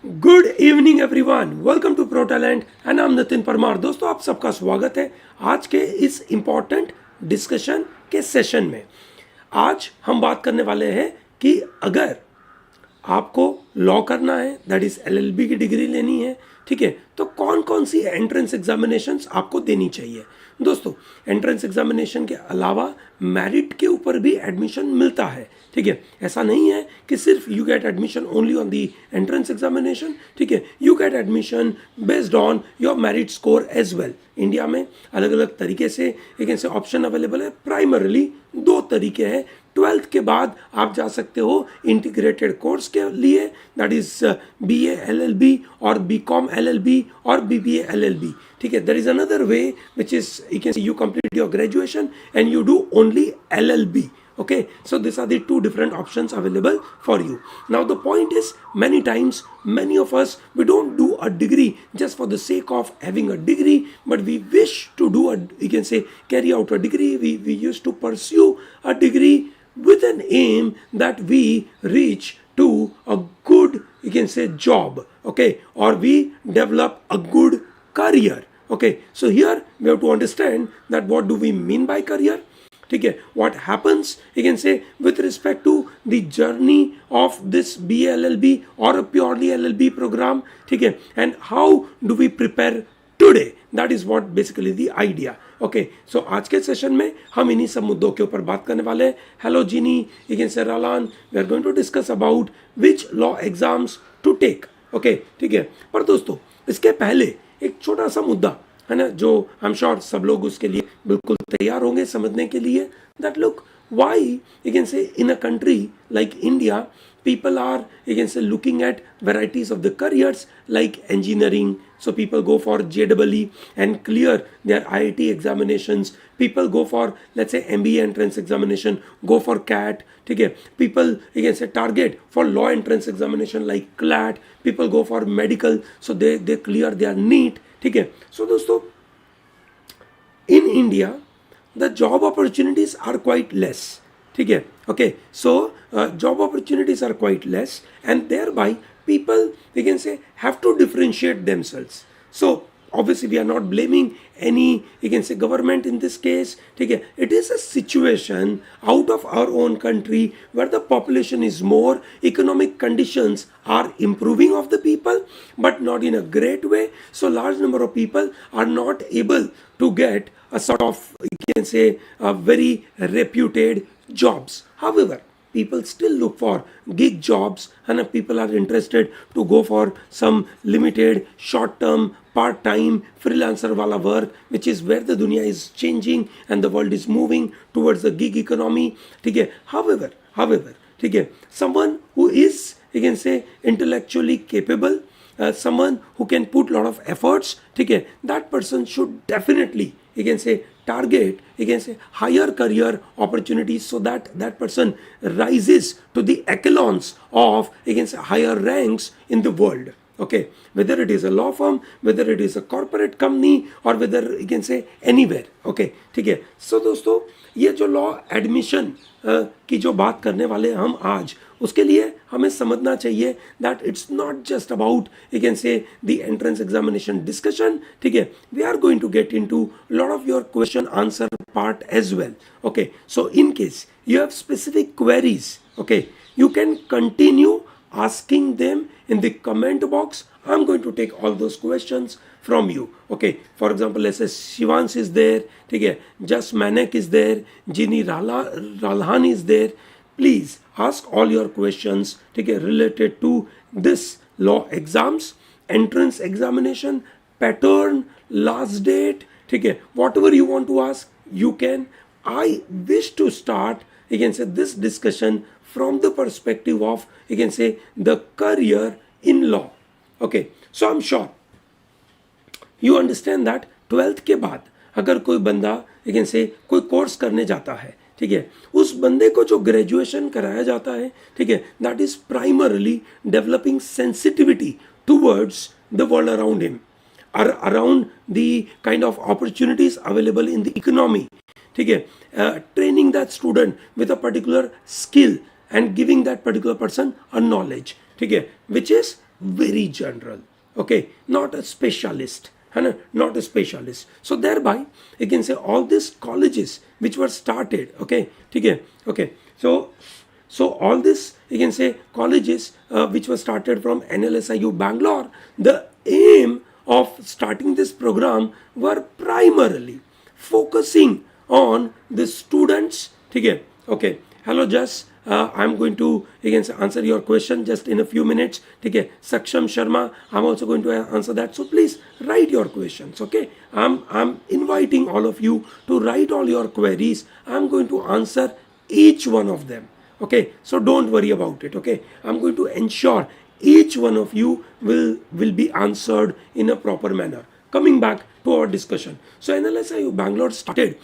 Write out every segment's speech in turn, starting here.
Good evening everyone, welcome to pro talent and I am Nitin Parmar. दोस्तों, आप सबका स्वागत है आज के इस इम्पॉर्टेंट डिस्कशन के सेशन में। आज हम बात करने वाले हैं कि अगर आपको लॉ करना है, दैट इज एलएलबी की डिग्री लेनी है, ठीक है, तो कौन कौन सी एंट्रेंस एग्जामिनेशंस आपको देनी चाहिए। दोस्तों, एंट्रेंस एग्जामिनेशन के अलावा मेरिट के ऊपर भी एडमिशन मिलता है, ठीक है। ऐसा नहीं है कि सिर्फ you get admission only on the entrance examination, ठीक है। You get admission based on your merit score as well. India में अलग अलग तरीके से एक ऐसे ऑप्शन अवेलेबल है। प्राइमरली दो तरीके हैं। 12th के बाद आप जा सकते हो इंटीग्रेटेड कोर्स के लिए, दैट इज BA LLB और BCom LLB और BBA LLB, ठीक है। There is another way which is you can you complete your graduation and you do only LLB. Okay, so these are the two different options available for you. Now the point is, many times many of us, we don't do a degree just for the sake of having a degree, but we wish to do you can say carry out a degree. We used to pursue a degree with an aim that we reach to a good, you can say, job, okay, or we develop a good career. Okay, so here we have to understand that what do we mean by career, ठीक है। what happens, you can say, with respect to the journey of this BLLB or a purely LLB program, ठीक है, and how do we prepare today, that is what basically the idea. okay, so आज के session में हम इन्हीं सब मुद्दों के ऊपर बात करने वाले हैं। हेलो जीनी, you can say Ralan, we are going to discuss about which law exams to take. okay, ठीक है। पर दोस्तों, इसके पहले एक छोटा सा मुद्दा है ना, जो आई एम श्योर सब लोग उसके लिए बिल्कुल तैयार होंगे समझने के लिए, that look why you can से इन a country like India people are, you can say, looking at varieties of the careers like engineering. So people go for JEE and clear their IIT examinations. People go for, let's say, MBA entrance examination, go for CAT, ठीक है। people, you can say, target for law entrance examination like CLAT. people go for medical, so they clear their NEET, ठीक है। so दोस्तों, in India the job opportunities are quite less, ठीक है। okay, so job opportunities are quite less, and thereby people, we can say, have to differentiate themselves. So obviously we are not blaming any, you can say, government in this case, ठीक है। it is a situation out of our own country where the population is more, economic conditions are improving of the people, but not in a great way. So large number of people are not able to get a sort of, you can say, a very reputed jobs. However, people still look for gig jobs, and people are interested to go for some limited, short-term, part-time, freelancer wala work, which is where the dunya is changing and the world is moving towards the gig economy, ठीक है। however, ठीक है, someone who is, you can say, intellectually capable, someone who can put lot of efforts, ठीक है, that person should definitely, you can say, target, you can say, higher career opportunities, so that that person rises to the echelons of, you can say, higher ranks in the world. okay, whether it is a law firm, whether it is a corporate company, or whether, you can say, anywhere. okay, ठीक है। so दोस्तों, ये जो law admission की जो बात करने वाले हम आज, उसके लिए हमें समझना चाहिए that it's not just about, you can say, the entrance examination discussion, ठीक है। We are going to get into lot of your question answer part as well. okay, so in case you have specific queries, okay, you can continue asking them in the comment box. I'm going to take all those questions from you. okay, for example, let's say Shivans is there, ठीक है, Just Manek is there, Jini Ralhan is there. Please ask all your questions, ठीक है, related to this law exams, entrance examination, pattern, last date, ठीक है, whatever you want to ask, you can. I wish to start, you can say, this discussion from the perspective of, you can say, the career in law. okay, so I'm sure you understand that 12th के बाद अगर कोई बंदा, you can say, कोई course करने जाता है, ठीक है, उस बंदे को जो ग्रेजुएशन कराया जाता है, ठीक है, that is primarily developing sensitivity towards the world around him, around the kind of opportunities available in the economy, ठीक है, training that student with a particular skill and giving that particular person a knowledge, ठीक है, which is very general, okay, not a specialist, not a specialist. So thereby you can say all these colleges which were started, okay, okay, so all this you can say colleges which were started from NLSIU Bangalore, the aim of starting this program were primarily focusing on the students. Okay, hello Jess, I'm going to again answer your question just in a few minutes. Saksham Sharma, I'm also going to answer that, so please write your questions. Okay, I'm inviting all of you to write all your queries. I'm going to answer each one of them. Okay, so don't worry about it. Okay, I'm going to ensure each one of you will be answered in a proper manner. Coming back to our discussion, so NLSIU Bangalore started,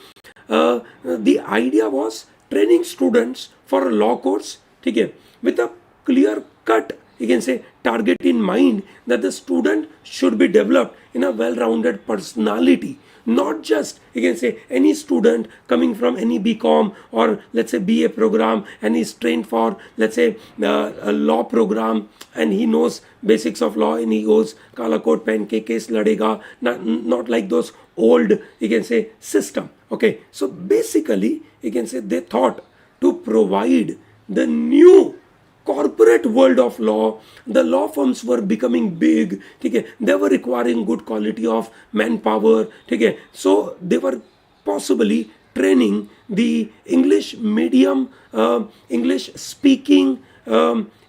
the idea was training students for a law course, okay, with a clear cut you can say target in mind, that the student should be developed in a well-rounded personality, not just you can say any student coming from any BCom or let's say BA program and is trained for let's say a law program and he knows basics of law and he goes kala court pen ke case ladega, not like those old you can say system. Okay, so basically you can say they thought to provide the new corporate world of law. The law firms were becoming big, okay, they were requiring good quality of manpower, okay, so they were possibly training the English medium, English speaking,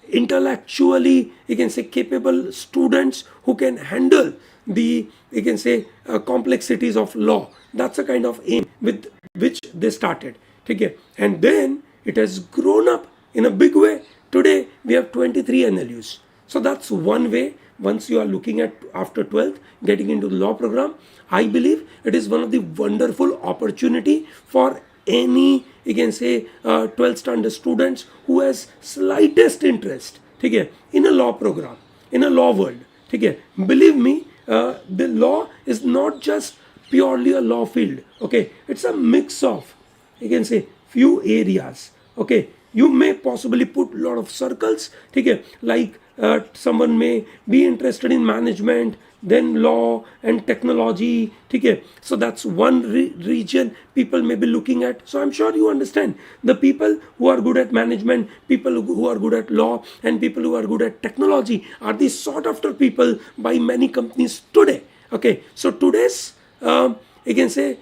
intellectually you can say capable students who can handle the you can say complexities of law. That's a kind of aim with which they started, okay, and then it has grown up in a big way. Today we have 23 NLUs. So that's one way. Once you are looking at after 12th getting into the law program, I believe it is one of the wonderful opportunity for any you can say 12th standard students who has slightest interest, okay, in a law program, in a law world, okay. Believe me, the law is not just purely a law field, okay, it's a mix of you can say few areas, okay. You may possibly put a lot of circles, okay, like someone may be interested in management, then law and technology, okay. So that's one region people may be looking at. So I'm sure you understand the people who are good at management, people who are good at law, and people who are good at technology are the sought after people by many companies today. Okay, so today's you can say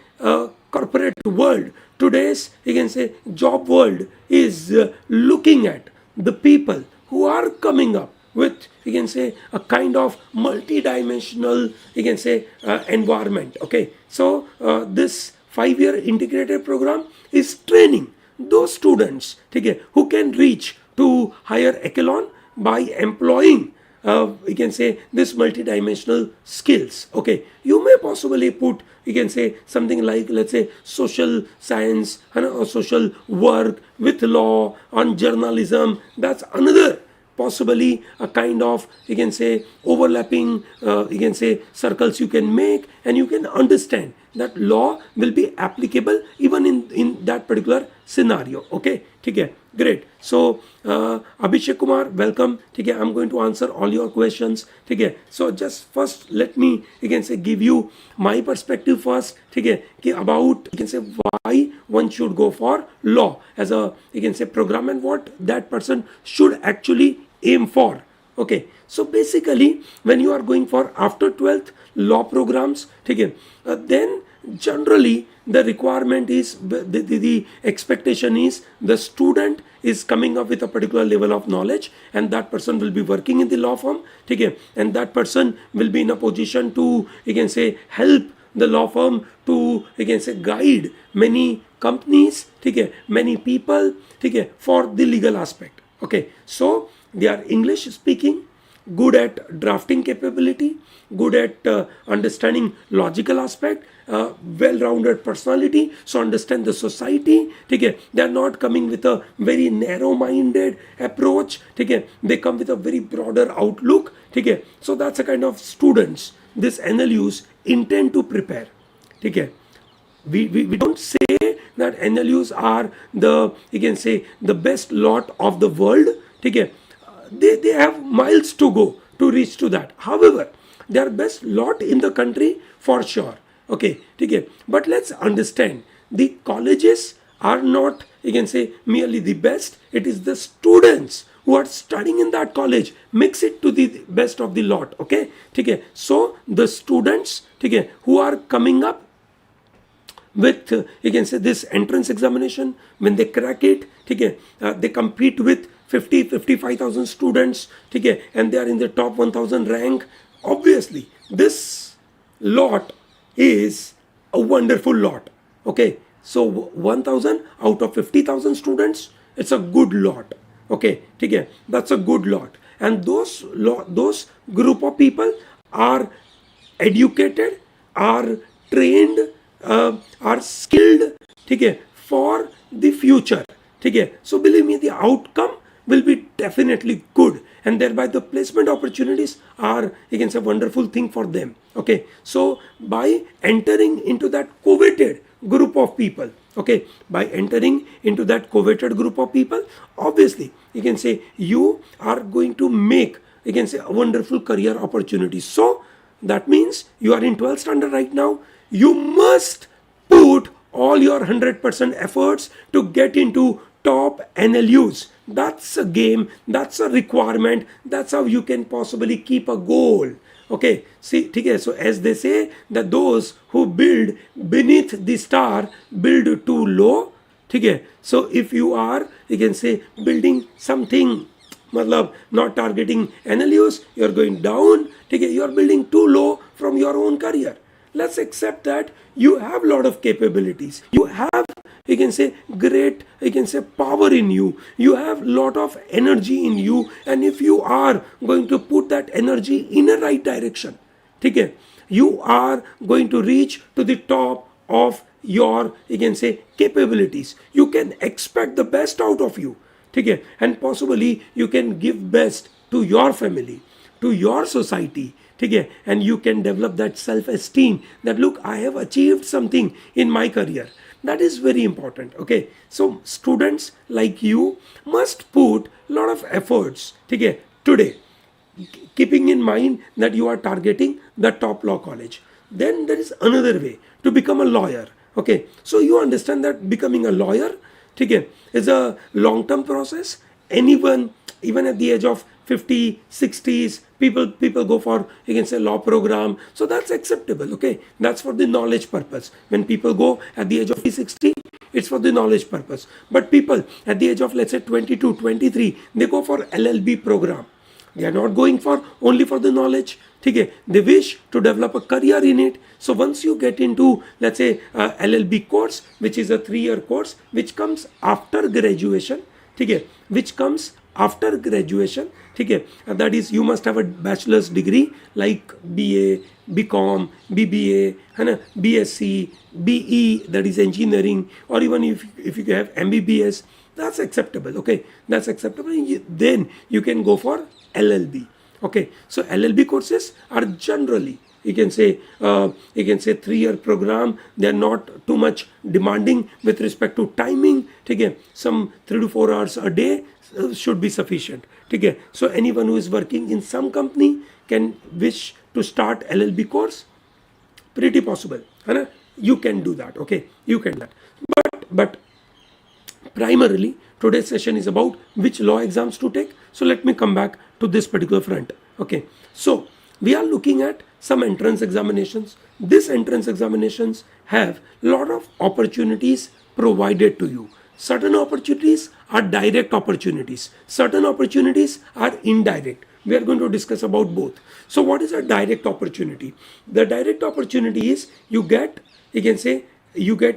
corporate world, today's you can say job world is looking at the people who are coming up with you can say a kind of multi-dimensional you can say environment. Okay, so this 5-year integrated program is training those students, okay, who can reach to higher echelon by employing you can say this multidimensional skills. Okay, you may possibly put you can say something like let's say social science or social work with law on journalism. That's another possibly a kind of you can say overlapping you can say circles you can make, and you can understand that law will be applicable even in that particular scenario. Okay, okay, great. So Abhishek Kumar, welcome. Okay, I'm going to answer all your questions. Okay, so just first let me you can say give you my perspective first, okay, about you can say why one should go for law as a you can say program and what that person should actually aim for. Okay, so basically when you are going for after 12th law programs, okay, then generally the requirement is the expectation is the student is coming up with a particular level of knowledge, and that person will be working in the law firm, okay, and that person will be in a position to you can say help the law firm to you can say guide many companies, okay, many people, okay, for the legal aspect. Okay, so they are English speaking, good at drafting capability, good at understanding logical aspect, well-rounded personality, so understand the society. Okay, they are not coming with a very narrow-minded approach. Okay, they come with a very broader outlook. Okay, so that's a kind of students this NLUs intend to prepare. Okay, we don't say that NLUs are the you can say the best lot of the world. Okay, they have miles to go to reach to that. However, they are best lot in the country for sure. Okay, okay. But let's understand, the colleges are not, you can say, merely the best. It is the students who are studying in that college mix it to the best of the lot. Okay, okay. So the students, okay, who are coming up with you can say this entrance examination, when they crack it, okay, they compete with 55,000 students, okay, and they are in the top 1000 rank. Obviously this lot is a wonderful lot. Okay, so 1000 out of 50,000 students, it's a good lot. Okay, okay, that's a good lot. And those group of people are educated, are trained, are skilled, okay, for the future. Okay, so believe me, the outcome will be definitely good, and thereby the placement opportunities are, you can say, wonderful thing for them. Okay, so by entering into that coveted group of people, okay, by entering into that coveted group of people, obviously you can say you are going to make, you can say, a wonderful career opportunity. So that means you are in 12th standard right now, you must put all your 100% efforts to get into top NLUs. That's a game, that's a requirement, that's how you can possibly keep a goal. Okay, see, okay, so as they say that those who build beneath the star build too low. Okay, so if you are, you can say, building something, matlab not targeting NLUs, you are going down. Okay, you are building too low from your own career. Let's accept that you have a lot of capabilities, you have, you can say, great, you can say, power in you, you have lot of energy in you, and if you are going to put that energy in a right direction, okay, you are going to reach to the top of your, you can say, capabilities. You can expect the best out of you, okay, and possibly you can give best to your family, to your society, okay, and you can develop that self-esteem that look, I have achieved something in my career. That is very important. Okay, so students like you must put a lot of efforts, okay, today, keeping in mind that you are targeting the top law college. Then there is another way to become a lawyer. Okay, so you understand that becoming a lawyer, okay, is a long-term process. Anyone, even at the age of 50, 60s, people go for, you can say, law program. So that's acceptable. Okay, that's for the knowledge purpose. When people go at the age of 60, it's for the knowledge purpose. But people at the age of, let's say, 22, 23, they go for LLB program. They are not going for only for the knowledge. Okay, they wish to develop a career in it. So once you get into, let's say, LLB course, which is a 3-year course, which comes after graduation, okay, which comes after graduation, okay, that is, you must have a bachelor's degree like BA, BCom, BBA, BSc, BE, that is engineering, or even if you have MBBS, that's acceptable. Okay, that's acceptable. Then you can go for LLB. Okay, so LLB courses are generally, you can say 3-year program. They are not too much demanding with respect to timing. Okay, some 3 to 4 hours a day should be sufficient. Okay, so anyone who is working in some company can wish to start LLB course. Pretty possible, है you can do that. Okay, you can do that. But primarily today's session is about which law exams to take. So let me come back to this particular front. Okay, so we are looking at some entrance examinations. These entrance examinations have a lot of opportunities provided to you. Certain opportunities are direct opportunities, certain opportunities are indirect. We are going to discuss about both. So what is a direct opportunity? The direct opportunity is you get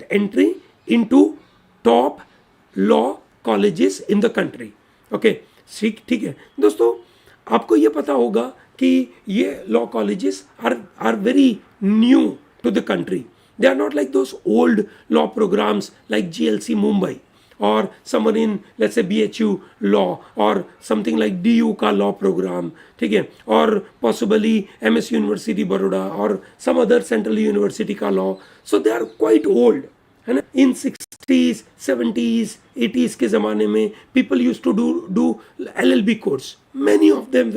entry into top law colleges in the country. Okay, ठीक है दोस्तों, आपको ये पता होगा कि ये law colleges are very new to the country. They are not like those old law programmes like GLC Mumbai or someone in, let's say, BHU law or something like DU का law program, ठीक है, or possibly MS University Baroda or some other central university का law. So they are quite old. है ना. In 60s 70s 80s के ज़माने में people used to do LLB course. Many of them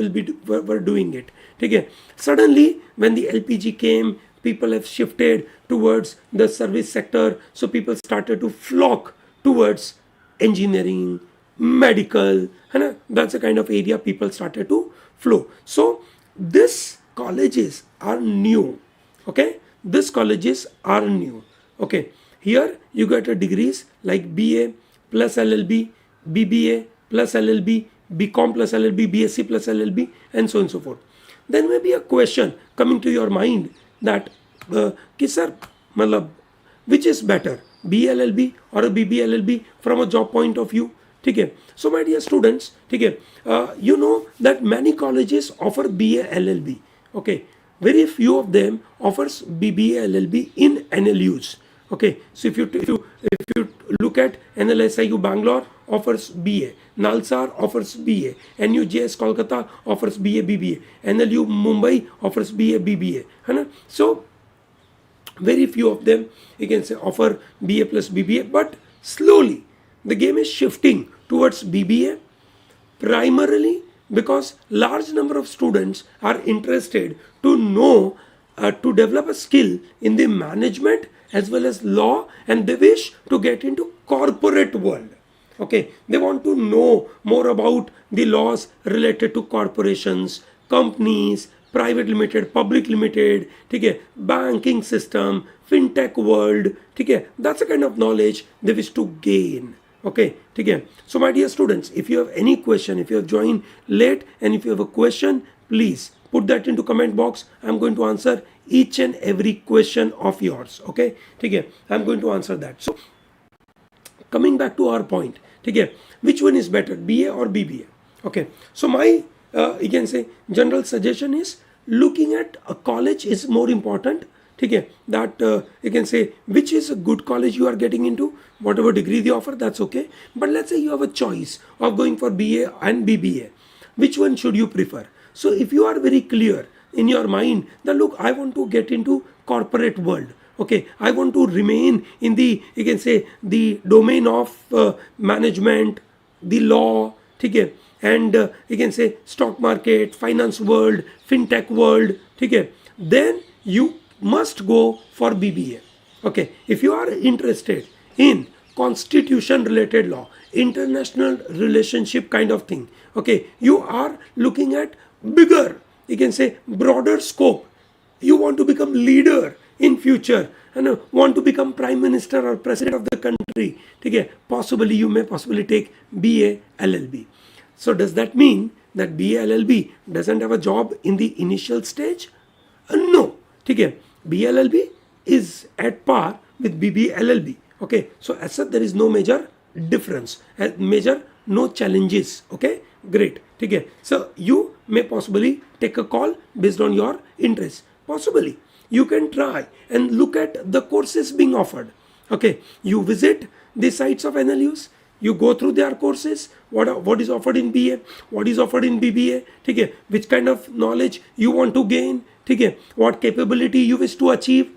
were doing it. ठीक है. Suddenly when the LPG came, people have shifted towards the service sector, so people started to flock towards engineering, medical, है ना. That's the kind of area people started to flow. So these colleges are new. Okay, these colleges are new. Okay, here you get a degrees like BA plus LLB, BBA plus LLB, BCom plus LLB, BSc plus LLB, and so on and so forth. Then may be a question coming to your mind that कि sir मतलब which is better, BLLB or a BBLLB from a job point of view. ठीक है. So my dear students, ठीक है, you know that many colleges offer BA LLB. Okay, very few of them offers BBA LLB in NLUs. Okay, so if you look at NLSIU Bangalore offers BA, Nalsar offers BA, NUJS Kolkata offers BA BBA, NLU Mumbai offers BA BBA, है ना. So very few of them you can say offer BA plus BBA, but slowly the game is shifting towards BBA, primarily because large number of students are interested to know to develop a skill in the management as well as law, and they wish to get into corporate world. Okay, they want to know more about the laws related to corporations, companies, private limited, public limited, ठीक है, banking system, fintech world, ठीक है. That's a kind of knowledge they wish to gain. Okay, ठीक है. So my dear students, if you have any question, if you have joined late and if you have a question, please put that into comment box. I'm going to answer each and every question of yours. Okay, ठीक है, I'm going to answer that. So coming back to our point, ठीक है, which one is better, BA or BBA? Okay, so my you can say general suggestion is looking at a college is more important. ठीक है, that you can say which is a good college you are getting into, whatever degree they offer, that's okay. But let's say you have a choice of going for BA and BBA, which one should you prefer? So if you are very clear in your mind that look, I want to get into corporate world, okay, I want to remain in the, you can say, the domain of management, the law, ठीक है, and you can say stock market, finance world, fintech world, ठीक है, then you must go for BBA. Okay, if you are interested in constitution related law, international relationship kind of thing, okay, you are looking at bigger, you can say broader scope, you want to become leader in future and want to become prime minister or president of the country, ठीक है, possibly you may possibly take BA LLB. So does that mean that BA LLB doesn't have a job in the initial stage? No, ठीक है, BA LLB is at par with BB LLB. Okay, so as such there is no major difference, major no challenges. Okay, great, ठीक है. So you may possibly take a call based on your interest. Possibly you can try and look at the courses being offered. Okay, you visit the sites of NLUs, you go through their courses, what is offered in BA, what is offered in BBA, ठीक है, which kind of knowledge you want to gain, ठीक है, what capability you wish to achieve.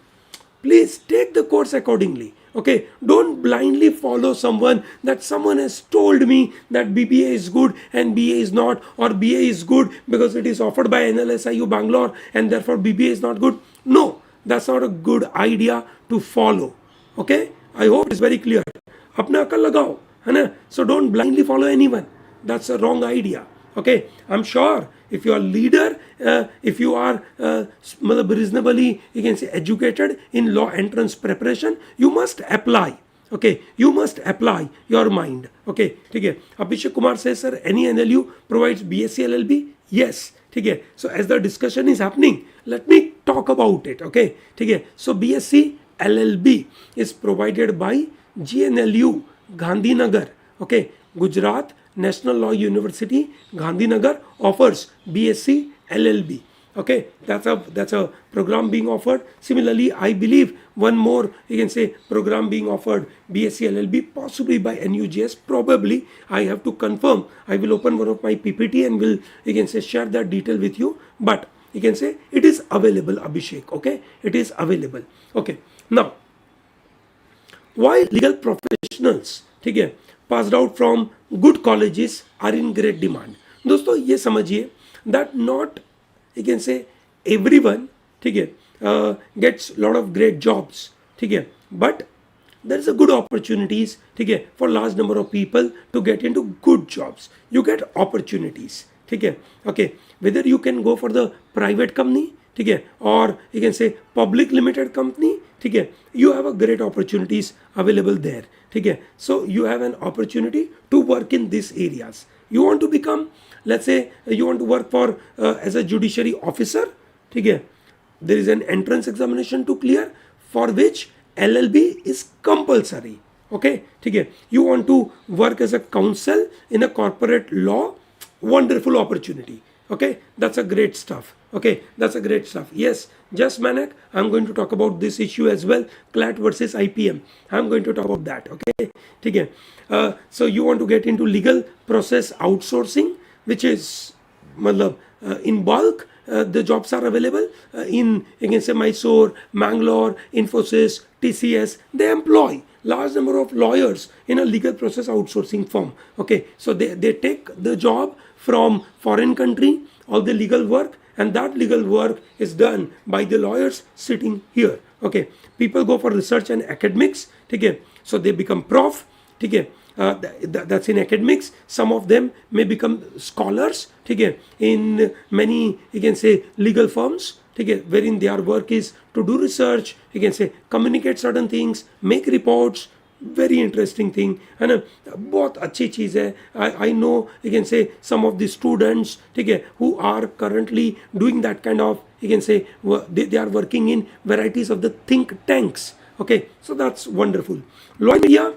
Please take the course accordingly. Okay, don't blindly follow someone that someone has told me that BBA is good and BA is not, or BA is good because it is offered by NLSIU Bangalore and therefore BBA is not good. No, that's not a good idea to follow. Okay, I hope it's very clear. अपना अकल लगाओ, है ना. So don't blindly follow anyone. That's a wrong idea. Okay, I'm sure if you are leader, if you are reasonably, you can say, educated in law entrance preparation, you must apply. Okay, you must apply your mind. Okay, ठीक है. Abhishek Kumar says, sir, any NLU provides BSc LLB? Yes, ठीक है. So as the discussion is happening, let me talk about it. Okay, ठीक है. So BSc LLB is provided by GNLU Gandhinagar. Okay, Gujarat National Law University Gandhinagar offers BSc LLB. Okay, that's a program being offered. Similarly, I believe one more, you can say, program being offered, BSc LLB, possibly by NUJS. Probably I have to confirm. I will open one of my PPT and will, you can say, share that detail with you. But you can say it is available, Abhishek. Okay, it is available. Okay, now why legal professionals, ठीक है, passed out from good colleges are in great demand. दोस्तों ये समझिए that not, you can say, everyone, ठीक है, gets lot of great jobs, ठीक है, but there is a good opportunities, ठीक है, for large number of people to get into good jobs. You get opportunities, ठीक है, okay, whether you can go for the private company, ठीक है, or you can say public limited company, ठीक है, you have a great opportunities available there, ठीक है. So you have an opportunity to work in these areas. You want to become, let's say you want to work for as a judiciary officer, ठीक है, there is an entrance examination to clear for which LLB is compulsory. Okay, ठीक है. You want to work as a counsel in a corporate law, wonderful opportunity. Okay, that's a great stuff. Okay, that's a great stuff. Yes, just Manak, I'm going to talk about this issue as well. CLAT versus IPM. I'm going to talk about that. Okay, ठीक है. So you want to get into legal process outsourcing, which is मतलब in bulk. The jobs are available in, you can say, Mysore, Mangalore, Infosys, TCS. They employ large number of lawyers in a legal process outsourcing firm. Okay, so they take the job from foreign country, all the legal work, and that legal work is done by the lawyers sitting here. Okay, people go for research and academics, ठीक है, so they become prof, ठीक है. That's in academics. Some of them may become scholars, ठीक है, in many, you can say, legal firms, ठीक है, wherein their work is to do research, you can say, communicate certain things, make reports. Very interesting thing, है ना, बहुत अच्छी चीज़ है. I know, you can say, some of the students, ठीक है, who are currently doing that kind of, you can say, they are working in varieties of the think tanks. Okay, so that's wonderful. Law in India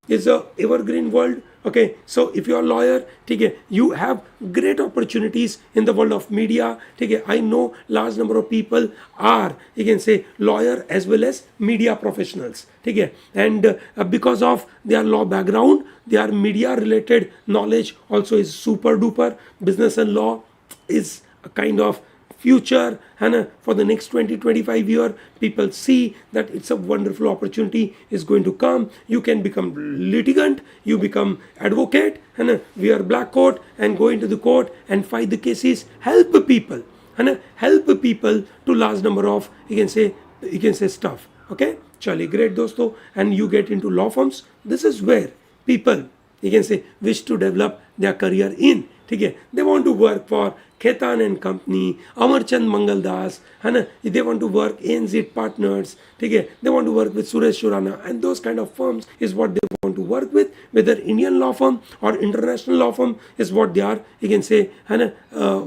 is a evergreen world. Okay, so if you are a lawyer, ठीक है, you have great opportunities in the world of media, ठीक है. I know large number of people are, you can say, lawyer as well as media professionals, ठीक है, and because of their law background, their media related knowledge also is super duper. Business and law is a kind of future, and for the next 20-25 years, people see that it's a wonderful opportunity is going to come. You can become litigant, you become advocate, and wear black coat and go into the court and fight the cases, help people, and help people to large number of, you can say stuff. Okay, chali, great dosto. And you get into law firms. This is where people, you can say, wish to develop their career in, ठीक है. They want to work for Khetan and Company, Amarchand Mangaldas, है ना. They want to work ANZ Partners, ठीक है. They want to work with Suresh Surana, and those kind of firms is what they want to work with. Whether Indian law firm or international law firm is what they are, you can say, है ना,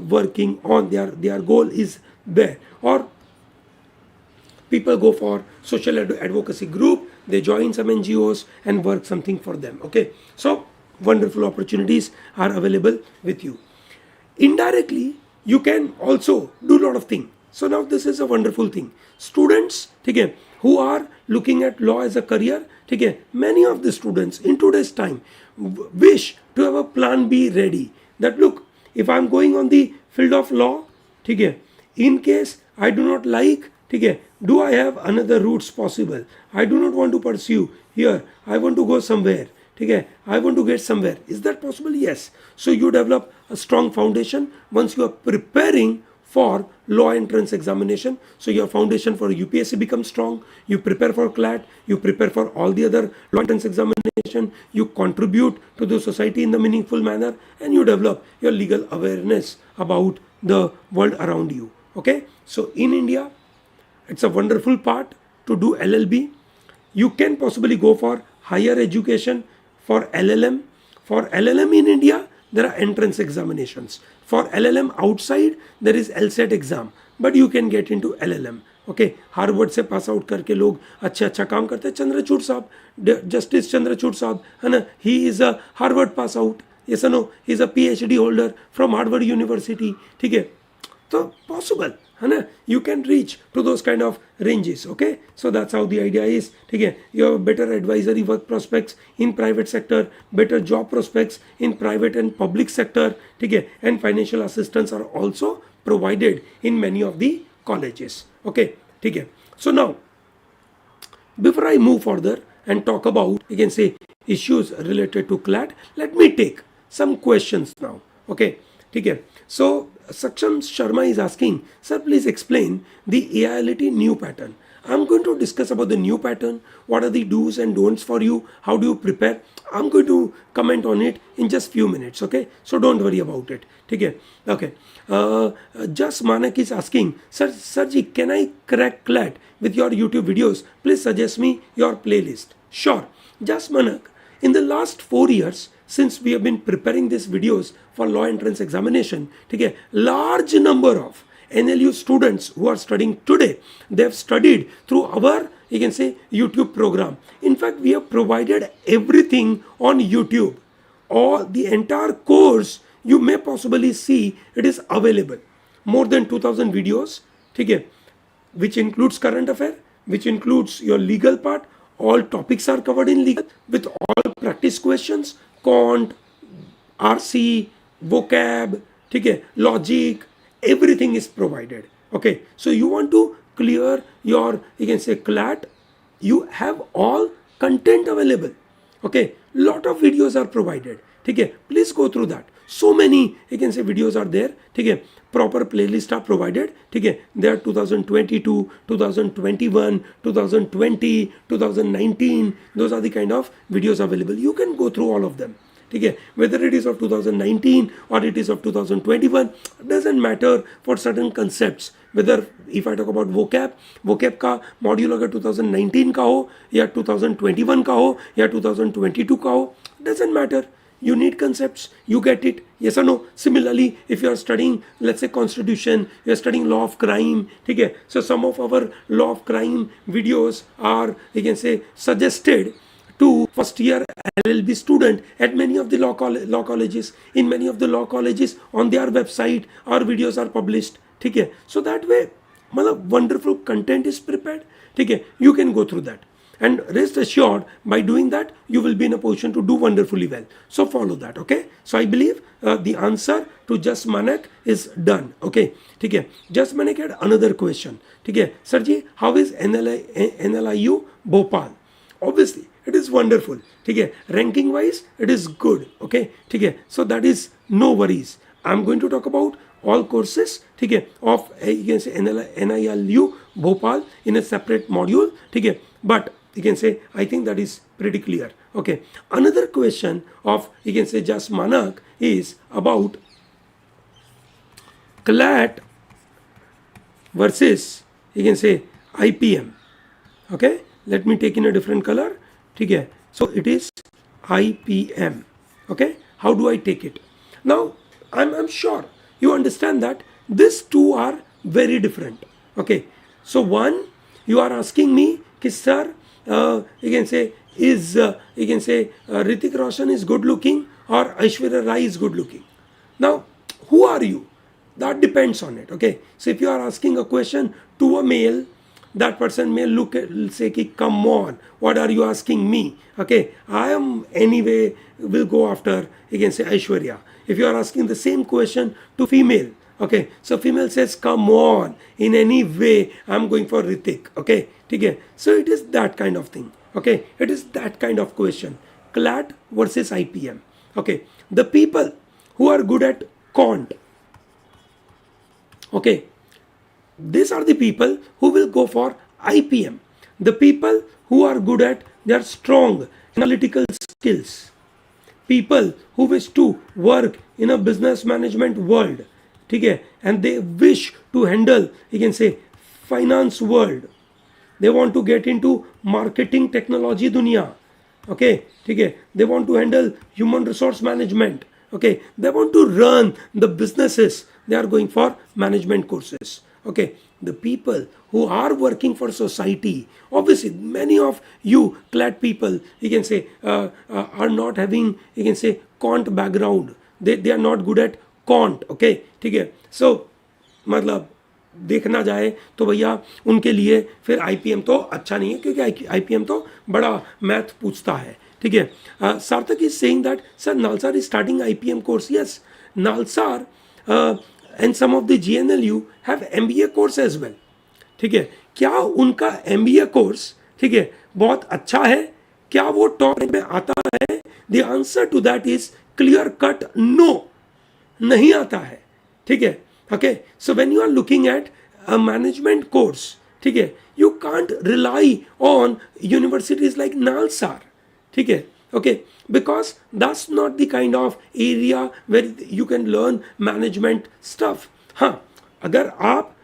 working on. Their goal is there. Or people go for social advocacy group, they join some NGOs and work something for them. Okay, so wonderful opportunities are available with you. Indirectly, you can also do a lot of things. So now this is a wonderful thing. Students, ठीक है, who are looking at law as a career, ठीक है, many of the students in today's time wish to have a plan B ready. That look, if I'm going on the field of law, ठीक है, in case I do not like, ठीक है, do I have another routes possible? I do not want to pursue here. I want to go somewhere. ठीक है, I want to get somewhere. Is that possible? Yes. So you develop a strong foundation once you are preparing for law entrance examination. So your foundation for UPSC becomes strong. You prepare for CLAT. You prepare for all the other law entrance examination. You contribute to the society in the meaningful manner, and you develop your legal awareness about the world around you. Okay. So in India, it's a wonderful part to do LLB. You can possibly go for higher education for LLM. For LLM in India, there are entrance examinations. For LLM outside, there is LSAT exam, but you can get into LLM. Okay, Harvard से pass out करके लोग अच्छा अच्छा काम करते हैं. चंद्रचूड़ साहब, justice Chandrachud साहब, है ना, he is a Harvard pass out. yes or no, he is a PhD holder from Harvard University. ठीक है, तो possible, है ना, you can reach to those kind of ranges. Okay, so that's how the idea is. ठीक है, you have better advisory work prospects in private sector, better job prospects in private and public sector. ठीक है, and financial assistance are also provided in many of the colleges. Okay, ठीक है. So now, before I move further, and talk about, you can say, issues related to CLAT, let me take some questions now. Okay, ठीक है. So Saksham Sharma is asking, sir, please explain the AILT new pattern. I'm going to discuss about the new pattern. What are the do's and don'ts for you? How do you prepare? I'm going to comment on it in just few minutes. Okay, so don't worry about it. ठीक है. Okay. Just Manak is asking, sir ji, can I crack CLAT with your YouTube videos? Please suggest me your playlist. Sure. Just Manak, in the last 4 years, since we have been preparing these videos for law entrance examination, ठीक है, large number of NLU students who are studying today, they have studied through our, you can say, YouTube program. In fact, we have provided everything on YouTube. All the entire course you may possibly see, it is available. More than 2000 videos, ठीक है, which includes current affair, which includes your legal part. All topics are covered in legal with all practice questions, quant, RC, vocab, ठीक है, logic, everything is provided. Okay, so you want to clear your, you can say, CLAT, you have all content available. Okay, lot of videos are provided. ठीक है, please go through that. So many, you can say, videos are there. ठीक है, proper playlist are provided. ठीक है, they are 2022, 2021, 2020, 2019. Those are the kind of videos available. You can go through all of them. ठीक है, whether it is of 2019 or it is of 2021, doesn't matter for certain concepts. Whether if I talk about vocab का module अगर 2019 का हो या 2021 का हो या 2022 का हो, doesn't matter. You need concepts, you get it, yes or no. Similarly, if you are studying, let's say, constitution, you are studying law of crime, ठीक है, so some of our law of crime videos are, you can say, suggested to first year LLB student at many of the law colleges. In many of the law colleges, on their website, our videos are published. ठीक है, so that way, मतलब wonderful content is prepared. ठीक है, you can go through that. And rest assured, by doing that, you will be in a position to do wonderfully well. So follow that, okay? So I believe the answer to Just Manak is done, okay? ठीक है, Just Manak had another question. ठीक है, Sir ji, how is NLIU Bhopal? Obviously, it is wonderful. ठीक है, ranking wise, it is good, okay? ठीक है, so that is no worries. I'm going to talk about all courses, ठीक है, of, you can say, NILU Bhopal in a separate module, ठीक है, but you can say, I think that is pretty clear. Okay, another question of, you can say, Just Manak is about CLAT versus, you can say, IPM. Okay, let me take in a different color. Okay, so it is IPM. Okay, how do I take it? Now, I'm sure you understand that these two are very different. Okay, so one, you are asking me, sir, you can say, is you can say Hrithik Roshan is good looking or Aishwarya Rai is good looking. Now, who are you? That depends on it. Okay, so if you are asking a question to a male, that person may look at, say, come on, what are you asking me? Okay, I am anyway will go after, you can say, Aishwarya. If you are asking the same question to female, okay, so female says, come on, in any way I'm going for Hrithik. Okay, okay, so it is that kind of thing. Okay, it is that kind of question. CLAT versus IPM. Okay, the people who are good at quant, okay, these are the people who will go for IPM. The people who are good at their strong analytical skills, people who wish to work in a business management world, ठीक है, and they wish to handle, you can say, finance world, they want to get into marketing technology dunya, okay, ठीक है, they want to handle human resource management, okay, they want to run the businesses, they are going for management courses. Okay, the people who are working for society, obviously many of you CLAT people, you can say, are not having, you can say, quant background, they are not good at quant. Okay, ठीक है, so मतलब देखना जाए तो भैया उनके लिए फिर IPM तो अच्छा नहीं है, क्योंकि IPM तो बड़ा मैथ पूछता है. ठीक है, सार्थक is saying that sir NALSAR is starting IPM course. Yes, NALSAR and some of the GNLU have MBA course as well. ठीक है, क्या उनका MBA कोर्स, ठीक है, बहुत अच्छा है क्या वो टॉप में आता है? The answer to that is clear cut no, नहीं आता है, ठीक है. Okay, so when you are looking at a management course, ठीक है, you can't rely on universities like NALSAR, ठीक है. Okay, because that's not the kind of area where you can learn management stuff. हाँ, अगर आप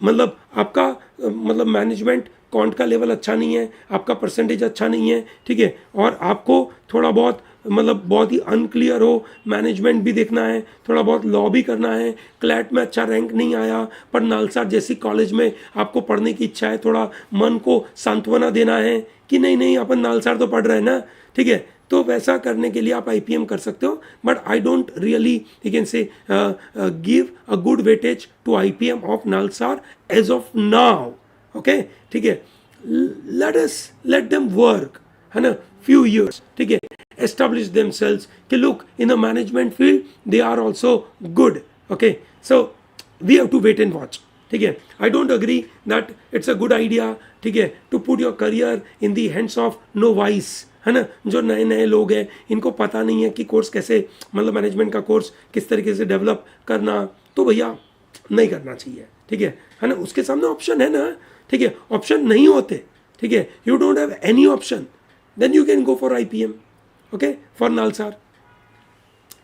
मतलब आपका मतलब मैनेजमेंट कॉन्ट का लेवल अच्छा नहीं है, आपका परसेंटेज अच्छा नहीं है, ठीक है, और आपको थोड़ा बहुत मतलब बहुत ही अनक्लियर हो, मैनेजमेंट भी देखना है, थोड़ा बहुत लॉ भी करना है, क्लैट में अच्छा रैंक नहीं आया, पर नालसार जैसी कॉलेज में आपको पढ़ने की इच्छा है, थोड़ा मन को सांत्वना देना है कि नहीं नहीं अपन नालसार तो पढ़ रहे हैं ना, ठीक है, तो वैसा करने के लिए आप आईपीएम कर सकते हो. But I don't really you can say give a good weightage to IPM of NALSAR as of now. Okay, ठीक है, लेट देम वर्क, है ना, फ्यू ईयर्स, ठीक है, एस्टैब्लिश देमसेल्व्स कि look in the management field they are also good. Okay, so we have to wait and watch, ठीक है. I don't agree that it's a good idea, ठीक है, to put your career in the hands of novice, है ना, जो नए नए लोग हैं, इनको पता नहीं है कि कोर्स कैसे मतलब मैनेजमेंट का कोर्स किस तरीके से डेवलप करना, तो भैया नहीं करना चाहिए, ठीक है ना. उसके सामने ऑप्शन है ना, ठीक है, ऑप्शन नहीं होते, ठीक है, you don't have any option, then you can go for IPM, okay, for NALSAR,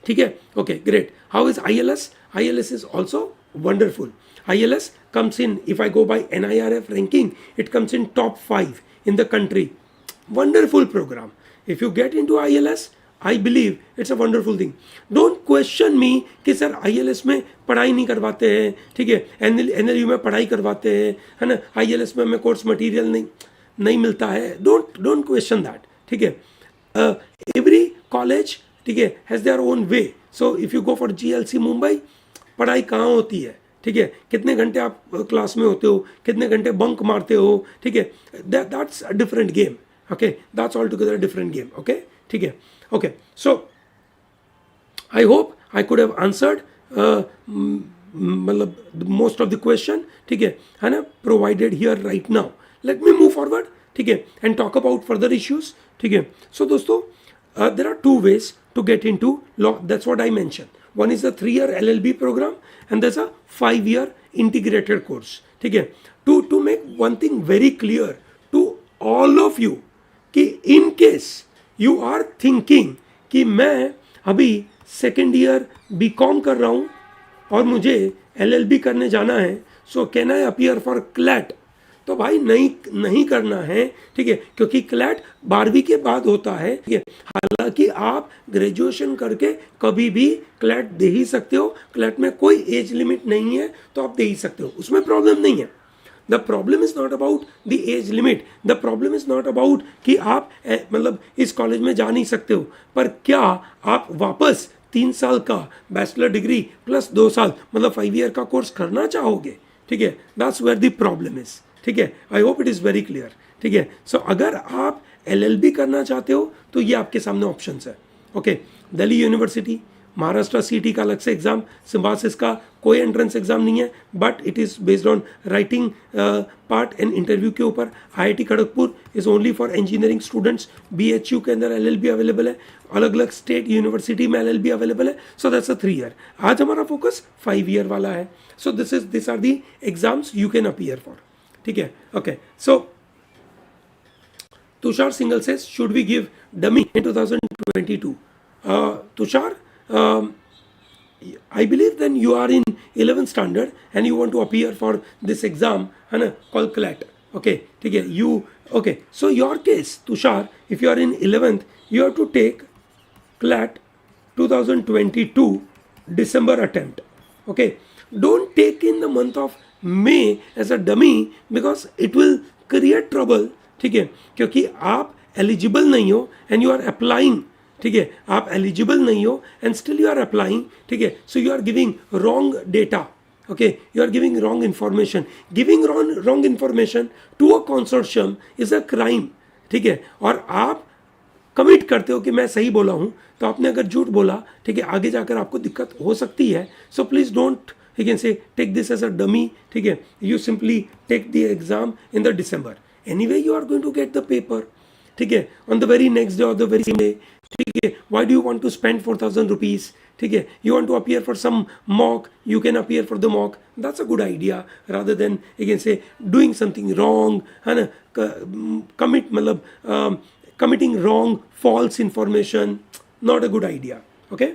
ठीक है. Okay, great. How is ILS? ILS is also wonderful. ILS comes in, if I go by NIRF ranking, it comes in top 5 in the country. Wonderful program. If you get into ILS, I believe it's a wonderful thing. Don't question me कि sir ILS में पढ़ाई नहीं करवाते हैं, ठीक है, NLU में पढ़ाई करवाते हैं, है ना, ILS में हमें कोर्स मटेरियल नहीं मिलता है. Don't question that, ठीक है. Every college, ठीक है, has their own way. So if you go for GLC Mumbai, पढ़ाई कहाँ होती है, ठीक है, कितने घंटे आप क्लास में होते हो, कितने घंटे बंक मारते हो, ठीक है, that's a different game. Okay, that's altogether different game. Okay, ठीक है. Okay, so I hope I could have answered मतलब मोस्ट ऑफ द क्वेश्चन, ठीक है ना, provided here right now. Let me move forward, ठीक है, and talk about further issues, ठीक है. सो दोस्तों, there are two ways to get into law. That's what I mentioned. One is a 3-year LLB program and there's a 5-year integrated course. ठीक है, to make one thing very clear to all of you कि in case you are thinking कि मैं अभी second year BCom कर रहा हूँ और मुझे LLB करने जाना है, so can I appear for CLAT? तो भाई नहीं करना है, ठीक है, क्योंकि क्लैट 12वीं के बाद होता है, ठीक है. हालांकि आप ग्रेजुएशन करके कभी भी क्लैट दे ही सकते हो, क्लैट में कोई एज लिमिट नहीं है, तो आप दे ही सकते हो, उसमें प्रॉब्लम नहीं है. The problem is not about the age limit, the problem is not about कि आप मतलब इस कॉलेज में जा नहीं सकते हो, पर क्या आप वापस 3 साल का बैचलर डिग्री प्लस 2 साल मतलब 5 ईयर का कोर्स करना चाहोगे, ठीक है. That's where the problem is, ठीक है. I hope it is very clear, ठीक है. सो अगर आप LLB करना चाहते हो तो ये आपके सामने ऑप्शंस है. Okay, Delhi university, Maharashtra CT का अलग से एग्जाम, सिम्बासिस का कोई एंट्रेंस एग्जाम नहीं है, but it is based on writing part and interview के ऊपर. IIT Kharagpur is only for engineering students. BHU के अंदर LLB अवेलेबल है, अलग अलग स्टेट यूनिवर्सिटी में LLB अवेलेबल है. So that's a 3 year. आज हमारा फोकस 5 ईयर वाला है. So this are the exams you can appear for, ठीक है. Okay, so Tushar Singhal says, should we give dummy in 2022? Tushar, I believe then you are in 11th standard and you want to appear for this exam, है ना, called CLAT. Okay, ठीक है. Okay, so your case, Tushar, if you are in 11th, you have to take CLAT 2022 December attempt. Okay, don't take in the month of May as a dummy because it will create trouble, ठीक है, क्योंकि आप eligible नहीं हो and you are applying, ठीक है, आप eligible नहीं हो and still you are applying, ठीक है. So you are giving wrong data, okay, you are giving wrong information. Giving wrong information to a consortium is a crime, ठीक है. और आप कमिट करते हो कि मैं सही बोला हूँ, तो आपने अगर झूठ बोला, ठीक है, आगे जाकर आपको दिक्कत हो सकती है. So please don't, you can say, take this as a dummy, ठीक है. You simply take the exam in the December. Anyway, you are going to get the paper, ठीक है, on the very next day और the very same day, ठीक है, why do you want to spend 4,000 rupees, ठीक है, you want to appear for some mock, you can appear for the mock, that's a good idea, rather than again say doing something wrong, है ना, committing wrong false information, not a good idea. Okay,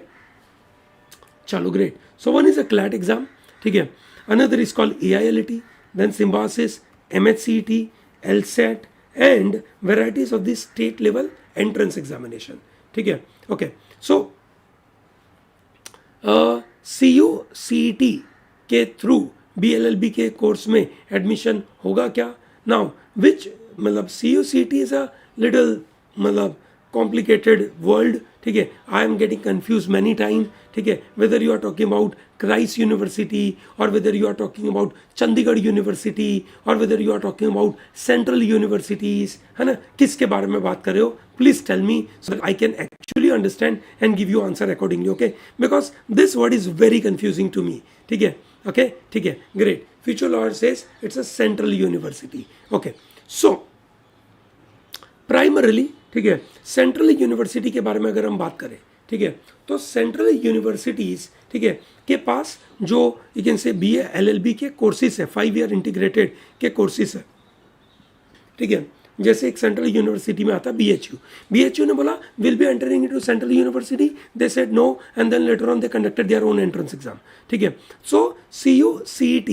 chalo, great. So one is a CLAT exam, ठीक है, another is called AILT, then symbiosis, MHCET, LSAT, and varieties of the state level entrance examination, ठीक है. Okay, so CUCET के through BLLB के course में admission होगा क्या? Now which मतलब CUCET इज अ लिटिल मतलब कॉम्प्लिकेटेड वर्ल्ड, ठीक है, आई am getting confuse many time, ठीक है, whether you are talking about Christ university और whether you are talking about Chandigarh university और whether you are talking about central universities, है ना, किसके बारे में बात कर रहे हो, please tell me so that I can actually understand and give you answer accordingly. Okay, because this word is very confusing to me, ठीक है. ओके, ठीक है, great. Future lawyer says it's a central university. Okay, so primarily, ठीक है, central university के बारे में अगर हम बात करें, ठीक है, तो सेंट्रल यूनिवर्सिटीज, ठीक है, के पास जो यू कैन से BA LLB के कोर्सेज है, 5 ईयर इंटीग्रेटेड के कोर्सेज है, ठीक है. जैसे एक सेंट्रल यूनिवर्सिटी में आता है BHU ने बोला will be entering into central university, they said no and then later on they conducted their own entrance exam, ठीक है. So CUCET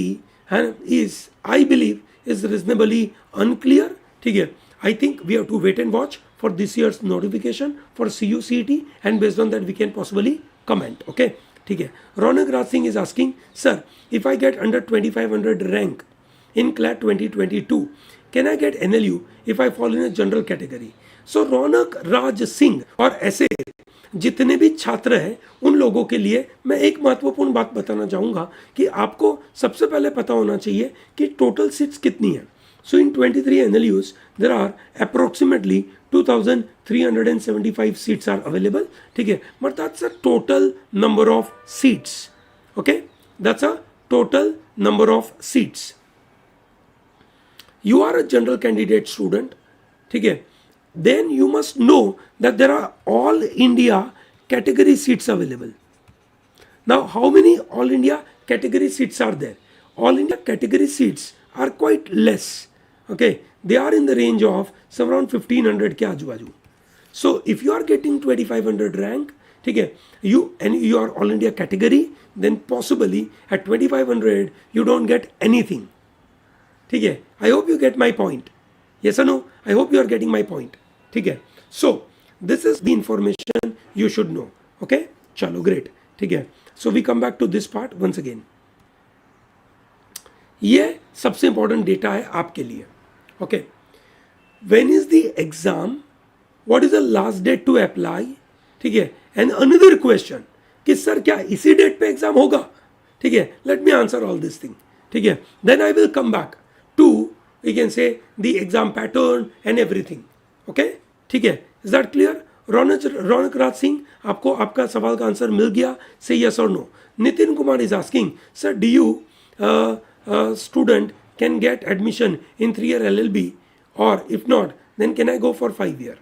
is I believe is reasonably unclear, ठीक है. I think we have to wait and watch for this year's notification for CUCET and based on that we can possibly comment. Okay, ठीक है. Ronak Raj Singh is asking, sir, if I get under 2500 rank in CLAT 2022, can I get NLU if I fall in a general category? So Ronak Raj Singh और ऐसे जितने भी छात्र हैं उन लोगों के लिए मैं एक महत्वपूर्ण बात बताना चाहूँगा कि आपको सबसे पहले पता होना चाहिए कि टोटल सीट्स कितनी है. So in 23 NLUs, there are approximately 2,375 seats are available. ठीक है, but that's a total number of seats. Okay, that's a total number of seats. You are a general candidate student. ठीक है, then you must know that there are all India category seats available. Now, how many all India category seats are there? All India category seats are quite less. Okay, they are in the range of some around 1500 के आजू बाजू. So if you are getting 2500 rank, ठीक है, you are all India category, then possibly at 2500 you don't get anything. ठीक है, I hope you get my point. Yes or no? I hope you are getting my point. ठीक है, so this is the information you should know. Okay, चलो, great. ठीक है, so we come back to this part once again. ये सबसे important data है आपके लिए. Okay, when is the exam, what is the last date to apply, ठीक है, एंड अनदर क्वेश्चन कि सर क्या इसी डेट पे एग्जाम होगा, ठीक है, let me answer all this thing, ठीक है, then I will come back to you can say the exam pattern and everything. Okay, ठीक है, is that clear? Raunak Raj Singh, आपको आपका सवाल का आंसर मिल गया, से यस और no. Nitin Kumar is asking, sir do you student can get admission in 3-year LLB, or if not then can I go for 5-year?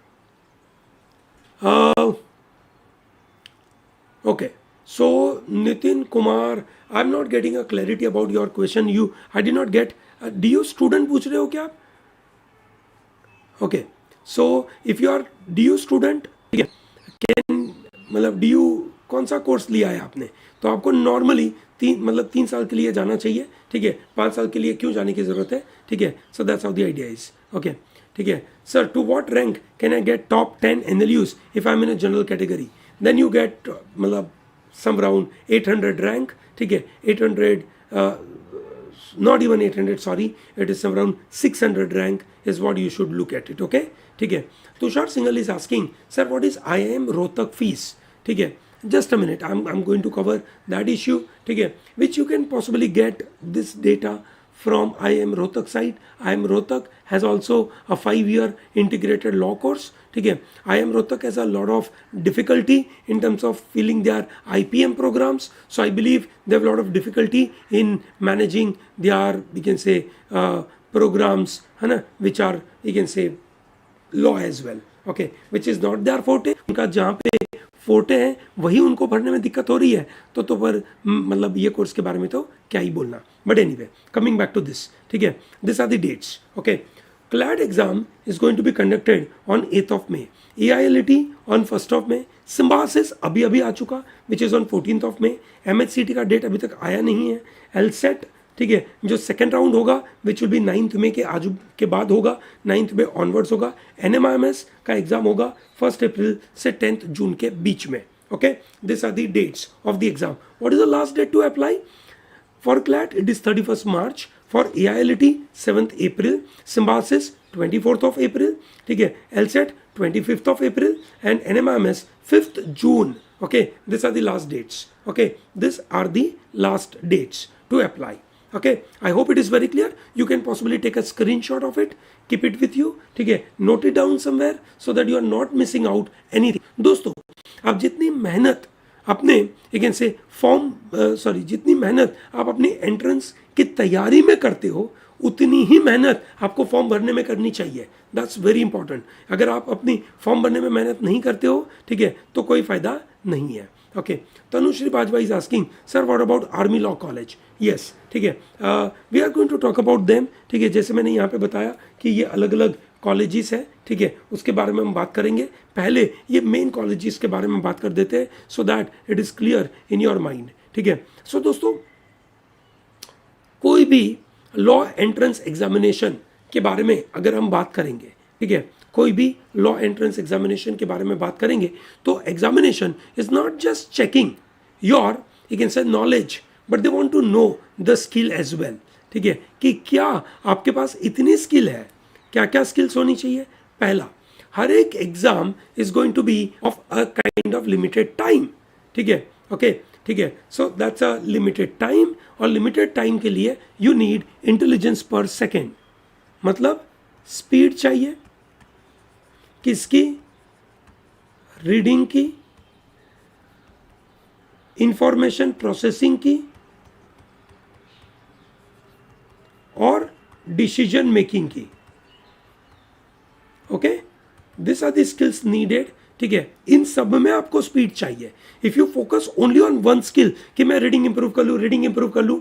Okay, so Nitin Kumar, I'm not getting a clarity about your question. I did not get do you student पूछ रहे हो क्या आप? Okay, so if you are DU student, ठीक है, can मतलब DU कौन सा कोर्स लिया है आपने, तो आपको नॉर्मली 3 साल के लिए जाना चाहिए, ठीक है, 5 साल के लिए क्यों जाने की जरूरत है, ठीक है. So that's how the idea is. Okay, ठीक है. Sir to what rank can I get top 10 NLUs if I am in a general category? Then you get मतलब सम अराउंड 800 रैंक, ठीक है, 800 not even 800, sorry, it is some around 600 rank is what you should look at it. Okay, ठीक है. Tushar single is asking, sir what is IIM Rohtak fees? ठीक है, just a minute, I'm going to cover that issue, ठीक है, which you can possibly get this data from IIM Rohtak site. IIM Rohtak has also a 5-year integrated law course, ठीक है. IIM Rohtak has a lot of difficulty in terms of filling their IPM programs, so I believe they have a lot of difficulty in managing their, we can say, programs, है ना, which are, you can say, law as well, okay, which is not their forte. उनका जहाँ पे forte है वही उनको भरने में दिक्कत हो रही है, तो पर मतलब ये कोर्स के बारे में तो क्या ही बोलना। But anyway, coming back to this, ठीक है, this are the dates, okay. CLAT exam is going to be conducted on 8th of May, AILT on 1st of May, Symbiosis अभी अभी आ चुका which is on 14th of May, MHCT का date अभी तक आया नहीं है, LSAT, ठीक है, जो सेकेंड राउंड होगा which will be 9th May के आजू के बाद होगा, 9th May ऑनवर्ड्स होगा, NMIMS का एग्जाम होगा 1 अप्रैल से 10th जून के बीच में, okay. This are the dates of the exam. What is the last date to apply? For CLAT, it is 31st March. For AILT, 7th April. Symbiosis, 24th of April. ठीक है, LSAT, 25th of April. And NMIMS, 5th June. Okay, these are the last dates. Okay, these are the last dates to apply. Okay, I hope it is very clear. You can possibly take a screenshot of it. Keep it with you. ठीक है, note it down somewhere so that you are not missing out anything. दोस्तों, आप जितनी मेहनत अपने एक से form जितनी मेहनत आप अपनी एंट्रेंस की तैयारी में करते हो, उतनी ही मेहनत आपको फॉर्म भरने में करनी चाहिए। That's very important. अगर आप अपनी फॉर्म भरने में मेहनत नहीं करते हो, ठीक है, तो कोई फायदा नहीं है, okay. Tanushree Bajwa is asking, sir what about army law college? Yes, ठीक है, we are going to talk about them, ठीक है। जैसे मैंने यहाँ पे बताया कि ये अलग अलग कॉलेजेस है, ठीक है, उसके बारे में हम बात करेंगे। पहले ये मेन कॉलेजेस के बारे में बात कर देते हैं so that it is clear in your mind, ठीक है। सो दोस्तों, कोई भी लॉ एंट्रेंस एग्जामिनेशन के बारे में अगर हम बात करेंगे, ठीक है, कोई भी लॉ एंट्रेंस एग्जामिनेशन के बारे में बात करेंगे तो examination is not just checking your you can say knowledge, but they want to know the skill as well, ठीक है, कि क्या आपके पास इतनी स्किल है, क्या क्या स्किल्स होनी चाहिए। पहला, हर एक exam is going to be of a kind of limited time, ठीक है, ओके, ठीक है। So that's a limited time, और लिमिटेड टाइम के लिए you need intelligence per second, मतलब स्पीड चाहिए किसकी? रीडिंग की, इंफॉर्मेशन प्रोसेसिंग की, और डिसीजन मेकिंग की, okay. This are the skills needed, ठीक है। इन सब में आपको स्पीड चाहिए। If you focus only on one skill कि मैं रीडिंग इंप्रूव कर लूँ, रीडिंग इंप्रूव कर लूँ,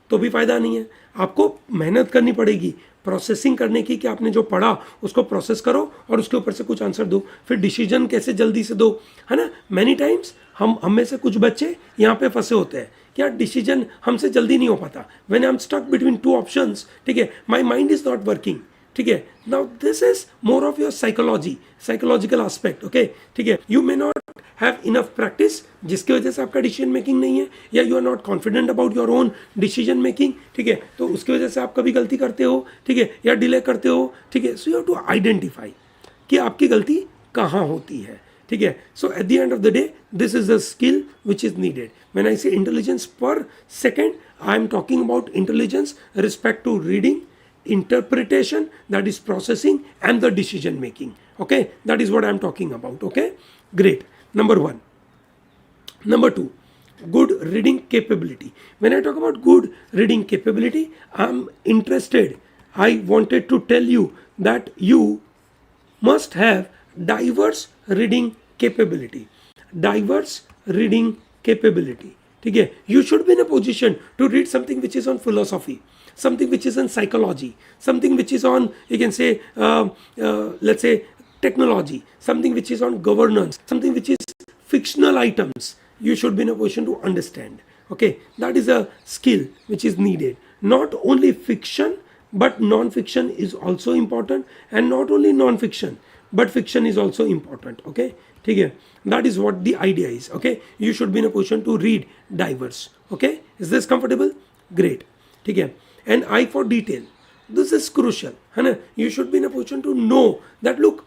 तो भी फायदा नहीं है। आपको मेहनत करनी पड़ेगी प्रोसेसिंग करने की, कि आपने जो पढ़ा उसको प्रोसेस करो और उसके ऊपर से कुछ आंसर दो, फिर डिसीजन कैसे जल्दी से दो, है ना। मैनी टाइम्स हम में से कुछ बच्चे यहाँ पे फंसे होते हैं कि यार डिसीजन हमसे जल्दी नहीं हो पाता। When I am stuck between two options, ठीक है, my mind is not working, ठीक है। Now this is more of your psychological aspect, okay, ठीक है। You may not have enough practice, जिसकी वजह से आपका डिसीजन मेकिंग नहीं है, या you are not confident about your own decision making, ठीक है, तो उसकी वजह से आप कभी गलती करते हो, ठीक है, या डिले करते हो, ठीक है। So you have to identify कि आपकी गलती कहाँ होती है, ठीक है। So at the end of the day, this is the skill which is needed. When I say intelligence per second, I am talking about intelligence respect to reading, interpretation, that is processing, and the decision making, okay, that is what I am talking about, okay, great. Number 1. Number 2, good reading capability. When I talk about good reading capability, I am interested, I wanted to tell you that you must have diverse reading capability, ठीक है। You should be in a position to read something which is on philosophy, something which is on psychology, something which is on, you can say, let's say technology, something which is on governance, something which is fictional items. You should be in a position to understand, okay. That is a skill which is needed. Not only fiction, but non-fiction is also important, and not only non-fiction, but fiction is also important, okay, ठीक है। That is what the idea is, okay. You should be in a position to read diverse, okay. Is this comfortable? Great, ठीक है। And eye for detail, this is crucial, है ना। You should be in a position to know that look,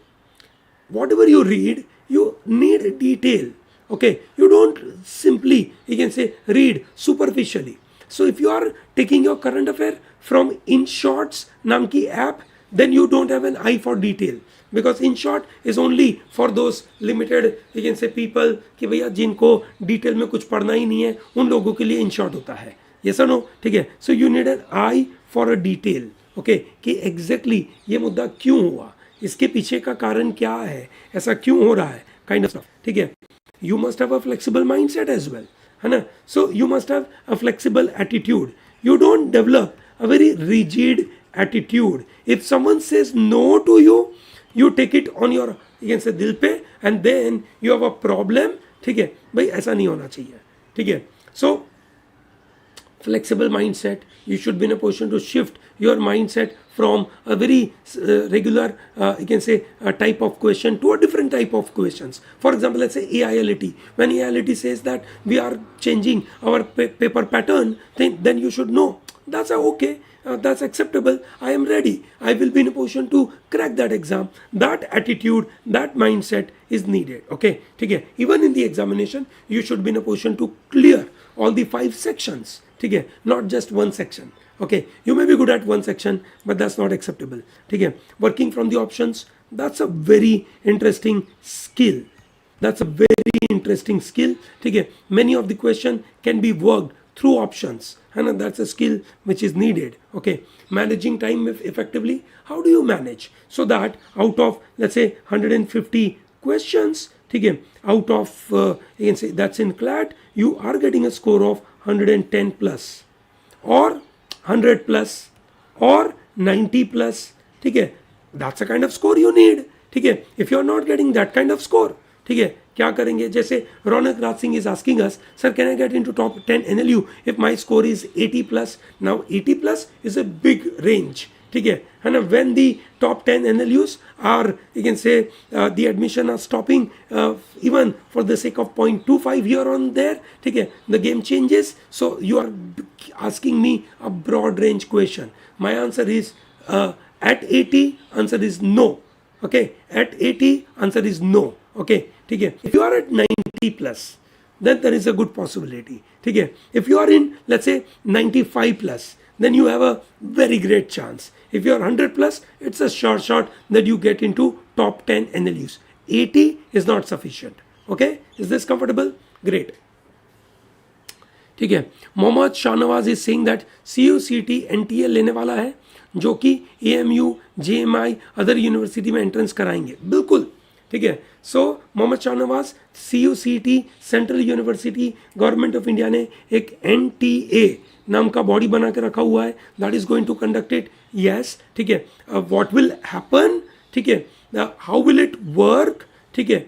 whatever you read, you need detail, okay. You don't simply, you can say, read superficially. So if you are taking your current affair from InShots नाम की app, then you don't have an eye for detail, because InShot is only for those limited, you can say, people कि भैया जिनको detail में कुछ पढ़ना ही नहीं है, उन लोगों के लिए InShot होता है, yes or no, ठीक है। So you need an I for a detail, okay, कि एग्जैक्टली ये मुद्दा क्यों हुआ, इसके पीछे का कारण क्या है, ऐसा क्यों हो रहा है, काइंड ऑफ स्टफ, ठीक है. You must have a flexible mindset as well, है ना. So you must have a flexible attitude. You don't develop a very rigid attitude. If someone says no to you, you take it on your, you can say, दिल पे, and then you have a problem. ठीक है भाई, ऐसा नहीं होना चाहिए. ठीक है. सो flexible mindset, you should be in a position to shift your mindset from a very regular, you can say, type of question to a different type of questions. For example, let's say AILT. When AILT says that we are changing our paper pattern, then you should know that's okay. That's acceptable. I am ready. I will be in a position to crack that exam. That attitude, that mindset is needed. Okay. Okay. Even in the examination, you should be in a position to clear all the 5 sections. Okay. Not just one section. Okay. You may be good at one section, but that's not acceptable. Okay. Working from the options, that's a very interesting skill. That's a very interesting skill. Okay. Many of the question can be worked through options, and that's a skill which is needed. Okay. Managing time effectively. How do you manage so that out of, let's say, 150 questions, okay, out of you can say that's in CLAT, you are getting a score of 110 plus or 100 plus or 90 plus. Okay. That's the kind of score you need. Okay. If you are not getting that kind of score, ठीक है, क्या करेंगे. जैसे Raunak Raj Singh is asking us, sir can I get into top 10 NLU if my score is 80 plus. Now 80 plus is a big range. ठीक है ना. When the top 10 NLUs are, you can say, the admission are stopping even for the sake of 0.25 here on there. ठीक है. The game changes. So you are asking me a broad range question. My answer is at 80, answer is no. Okay. At 80, answer is no. Okay. ठीक है. If you are at 90 plus, then there is a good possibility. ठीक है. If you are in, let's say, 95 plus, then you have a very great chance. If you are 100 plus, it's a sure shot that you get into top 10 NLUs. 80 is not sufficient. Okay. Is this comfortable? Great. ठीक है. Mohammad Shahnawaz is saying that CUCT NTA लेने वाला है, जो कि AMU, JMI, other university में entrance कराएंगे. बिल्कुल. ठीक है. So Mohammad Shahnawaz, CUCT, central university, government of India ने एक NTA नाम का बॉडी बना के रखा हुआ है. That is going to conduct it. Yes. ठीक है. What will happen. ठीक है. How will it work. ठीक है.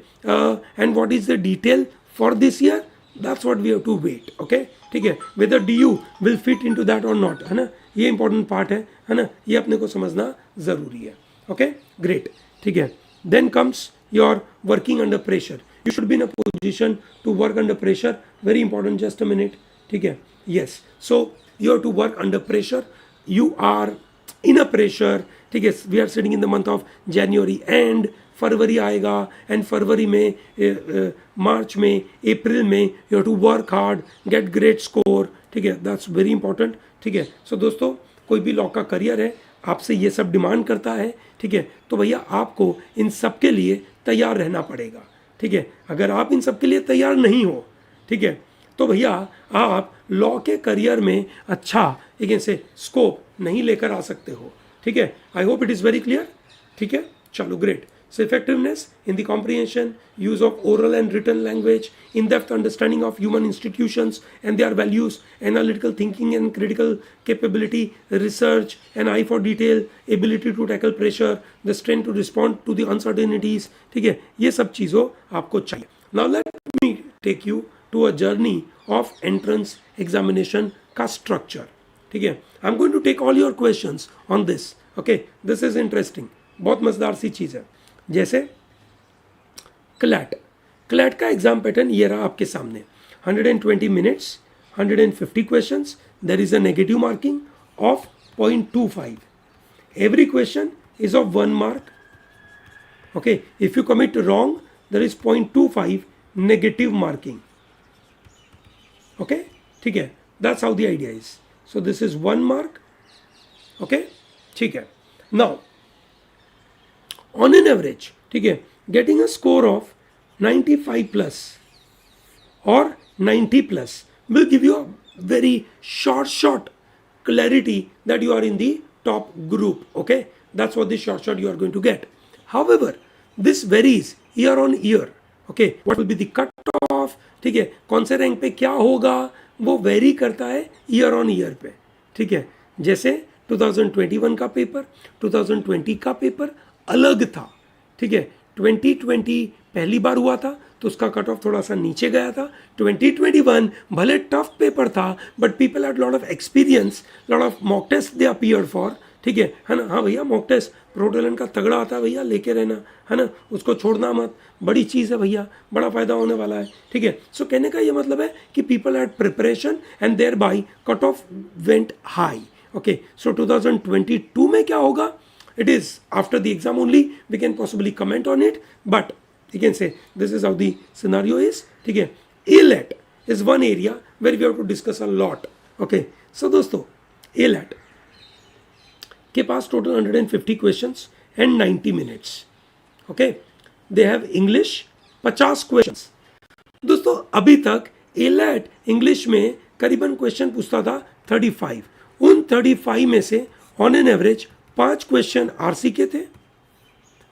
And what is the detail for this year. That's what we have to wait. Okay. ठीक है. Whether DU will fit into that or not, है ना, ये इंपॉर्टेंट पार्ट है ना, ये अपने को समझना जरूरी है. ओके. ग्रेट. ठीक है. Then comes your working under pressure. You should be in a position to work under pressure. Very important. Just a minute. ठीक है. Yes. So you have to work under pressure. You are in a pressure. ठीक है. We are sitting in the month of January end. फरवरी आएगा, and फरवरी में, मार्च में, अप्रैल में, you have to work hard, get great score. ठीक है. That's very important. ठीक है. सो दोस्तों, कोई भी लॉ का करियर है, आपसे ये सब डिमांड करता है. ठीक है. तो भैया आपको इन सब के लिए तैयार रहना पड़ेगा. ठीक है. अगर आप इन सब के लिए तैयार नहीं हो, ठीक है, तो भैया आप लॉ के करियर में अच्छा, एक से स्कोप नहीं लेकर आ सकते हो. ठीक है. I hope it is very clear. ठीक है. चलो. Great. So effectiveness in the comprehension, use of oral and written language, in-depth understanding of human institutions and their values, analytical thinking and critical capability, research, an eye for detail, ability to tackle pressure, the strength to respond to the uncertainties. ठीक है. ये सब चीज़ों आपको चाहिए. Now let me take you to a journey of entrance examination का structure. ठीक है. I'm going to take all your questions on this. Okay. This is interesting. बहुत मज़ेदार सी चीज़ है. जैसे क्लैट का एग्जाम पैटर्न ये रहा आपके सामने. 120 minutes, 150 questions. There is a negative marking of 0.25. Every question is of 1 mark. Okay. If you commit wrong, there is 0.25 negative marking. Okay. ठीक है. That's how the idea is. So this is 1 mark. Okay. ठीक है. Now on an average, ठीक है, getting a score of 95 plus or 90 plus will give you a very short clarity that you are in the top group. Okay. That's what the short you are going to get. However this varies year on year. Okay, what will be the cut of, ठीक है, कौन से rank पे क्या होगा वो very करता है ईयर ऑन ईयर पे. ठीक है, जैसे 2021 का पेपर, 2020 का पेपर अलग था. ठीक है, 2020 पहली बार हुआ था तो उसका कट ऑफ थोड़ा सा नीचे गया था. 2021 भले टफ पेपर था but people had lot of experience, lot of mock test they appeared for. ठीक है ना. हाँ भैया, मॉक टेस्ट प्रोटोलैंड का तगड़ा आता है भैया, लेके रहना, है ना, उसको छोड़ना मत, बड़ी चीज़ है भैया, बड़ा फायदा होने वाला है. ठीक है, सो कहने का ये मतलब है कि people had preparation and thereby cut off went high. Okay, so 2022 में क्या होगा, it is after the exam only we can possibly comment on it, but you can say this is how the scenario is. ठीक है, CLAT is one area where we have to discuss a lot. Okay, so दोस्तों CLAT के पास total 150 questions and 90 minutes. Okay, they have English 50 questions. दोस्तों अभी तक CLAT English में करीबन question पूछता था 35. उन 35 में से on an average 5 question RC के थे.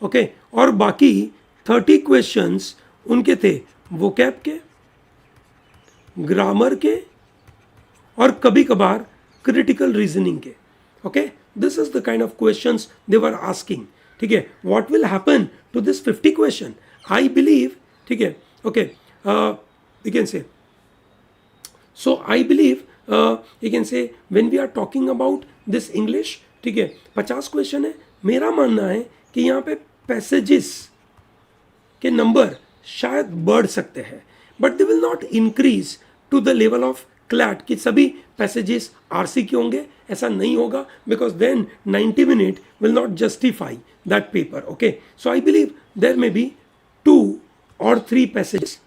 ओके, और बाकी 30 क्वेश्चंस उनके थे वोकैब के, ग्रामर के और कभी कभार क्रिटिकल रीजनिंग के. Okay, this is the kind of questions they were asking. ठीक है, what will happen to this 50 question, I believe. ठीक है, okay, you can say, so I believe you can say when we are talking about this English, ठीक है, 50 question है. मेरा मानना है कि यहाँ पे पैसेजेस के नंबर शायद बढ़ सकते हैं but they will not increase to the level of CLAT कि सभी पैसेजेस आरसी के होंगे. ऐसा नहीं होगा because then 90 minute will not justify that paper. Okay, so I believe there may be 2 or 3 passages.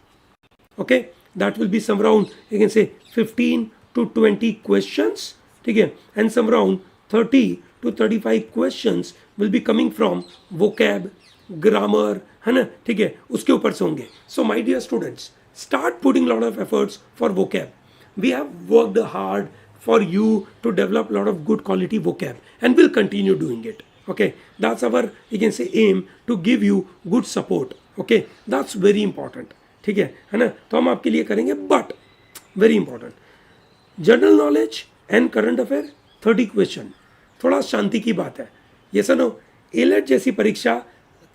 Okay, that will be some around, you can say 15 to 20 questions. ठीक है, and some around 30 to 35 questions will be coming from vocab, grammar, है ना. ठीक है, उसके ऊपर से होंगे. So my dear students, start putting lot of efforts for vocab. We have worked hard for you to develop lot of good quality vocab and will continue doing it. Okay, that's our, you can say, aim to give you good support. Okay, that's very important. ठीक है ना, तो हम आपके लिए करेंगे. But very important, general knowledge and current affair 30 question, थोड़ा शांति की बात है. ये सुनो, एलेट जैसी परीक्षा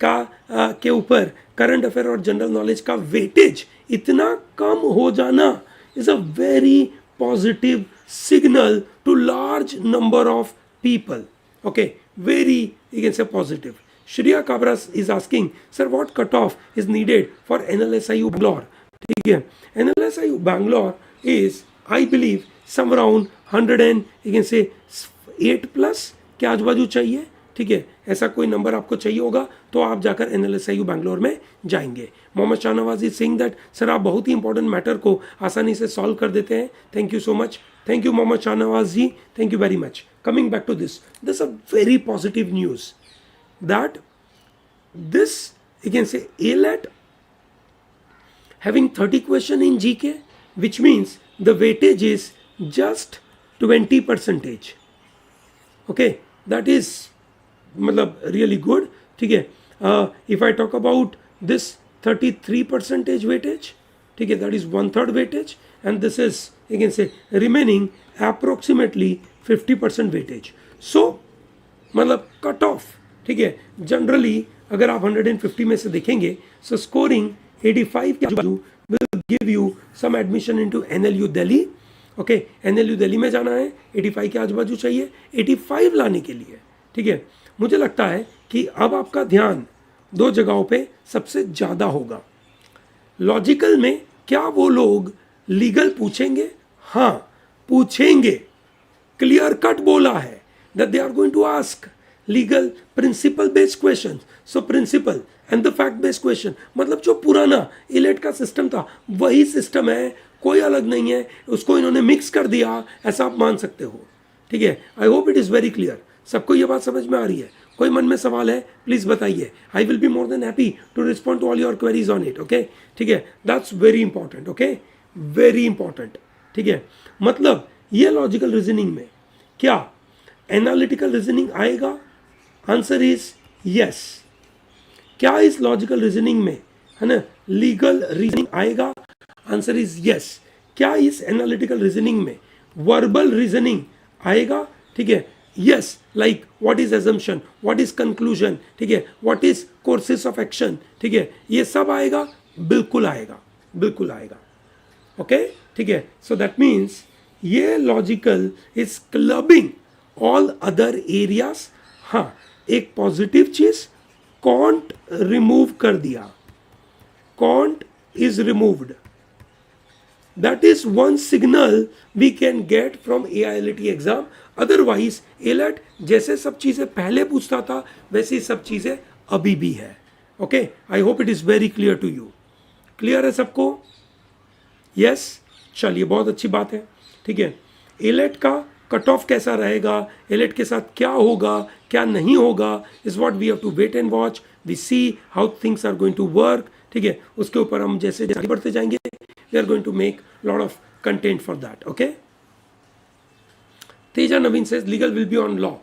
का के ऊपर करंट अफेयर और जनरल नॉलेज का वेटेज इतना कम हो जाना is a very positive signal to large number of people. Okay, very, you can say, positive. Shriya Kabras is asking, sir, what cutoff is needed for NLSIU Bangalore? ठीक है, NLSIU Bangalore is, I believe, some around 100 and, you can say, 8 plus के आजू बाजू चाहिए. ठीक है, ऐसा कोई नंबर आपको चाहिए होगा तो आप जाकर NLSIU बैंगलोर में जाएंगे. Mohammad Shahnawaz is saying that sir आप बहुत ही इंपॉर्टेंट मैटर को आसानी से सॉल्व कर देते हैं. Thank you so much. Thank you Mohammad Shahnawaz ji, thank you very much. Coming back to this is a very positive news that this, you can say, ALAT having 30 question in GK, which means the weightage is just 20%. Okay, that is मतलब really good. ठीक है, if I talk about this 33% weightage, ठीक है, that is 1/3 weightage, and this is, you can say, remaining approximately 50% weightage. So मतलब cut of, ठीक है, generally अगर आप 150 में से देखेंगे सो स्कोरिंग 85 के आजू will give you some admission into NLU Delhi. Okay, NLU Delhi में जाना है, 85 के आजू बाजू चाहिए 85 लाने के लिए. ठीक है, मुझे लगता है कि अब आपका ध्यान 2 जगहों पे सबसे ज़्यादा होगा. लॉजिकल में क्या वो लोग लीगल पूछेंगे? हाँ पूछेंगे, क्लियर कट बोला है that they are going to ask legal principle based questions. So principle and the fact based question, मतलब जो पुराना इलेट का सिस्टम था वही सिस्टम है, कोई अलग नहीं है, उसको इन्होंने मिक्स कर दिया, ऐसा आप मान सकते हो. ठीक है, I hope it is very clear. सबको ये बात समझ में आ रही है? कोई मन में सवाल है प्लीज़ बताइए. I will be more than happy to respond to all your queries on it. Okay, ठीक है, that's very important. Okay, very important. ठीक है, मतलब ये लॉजिकल रीजनिंग में क्या एनालिटिकल रीजनिंग आएगा? Answer is yes. क्या इस लॉजिकल रीजनिंग में, है ना, लीगल रीजनिंग आएगा? Answer is yes. क्या इस एनालिटिकल रीजनिंग में वर्बल रीजनिंग आएगा? ठीक है, yes, like what is assumption, what is conclusion, ठीक है, what is courses of action, ठीक है, ये सब आएगा, बिल्कुल आएगा, बिल्कुल आएगा। ओके, ठीक है, सो दैट मीन्स ये logical is clubbing all other areas. हाँ, एक पॉजिटिव चीज, कॉन्ट रिमूव कर दिया, can't is removed. That is one signal we can get from AILT exam. Otherwise, AILT जैसे सब चीज़ें पहले पूछता था वैसी सब चीज़ें अभी भी है। Okay, I hope it is very clear to you. Clear है सबको? यस, चलिए, बहुत अच्छी बात है। ठीक है, AILT का कट ऑफ कैसा रहेगा, AILT के साथ क्या होगा, क्या नहीं होगा, is what we have to wait and watch. We see how things are going to work. ठीक है, उसके ऊपर हम जैसे आगे बढ़ते जाएंगे, we are going to make lot of content for that. Okay, Teja Naveen says legal will be on law.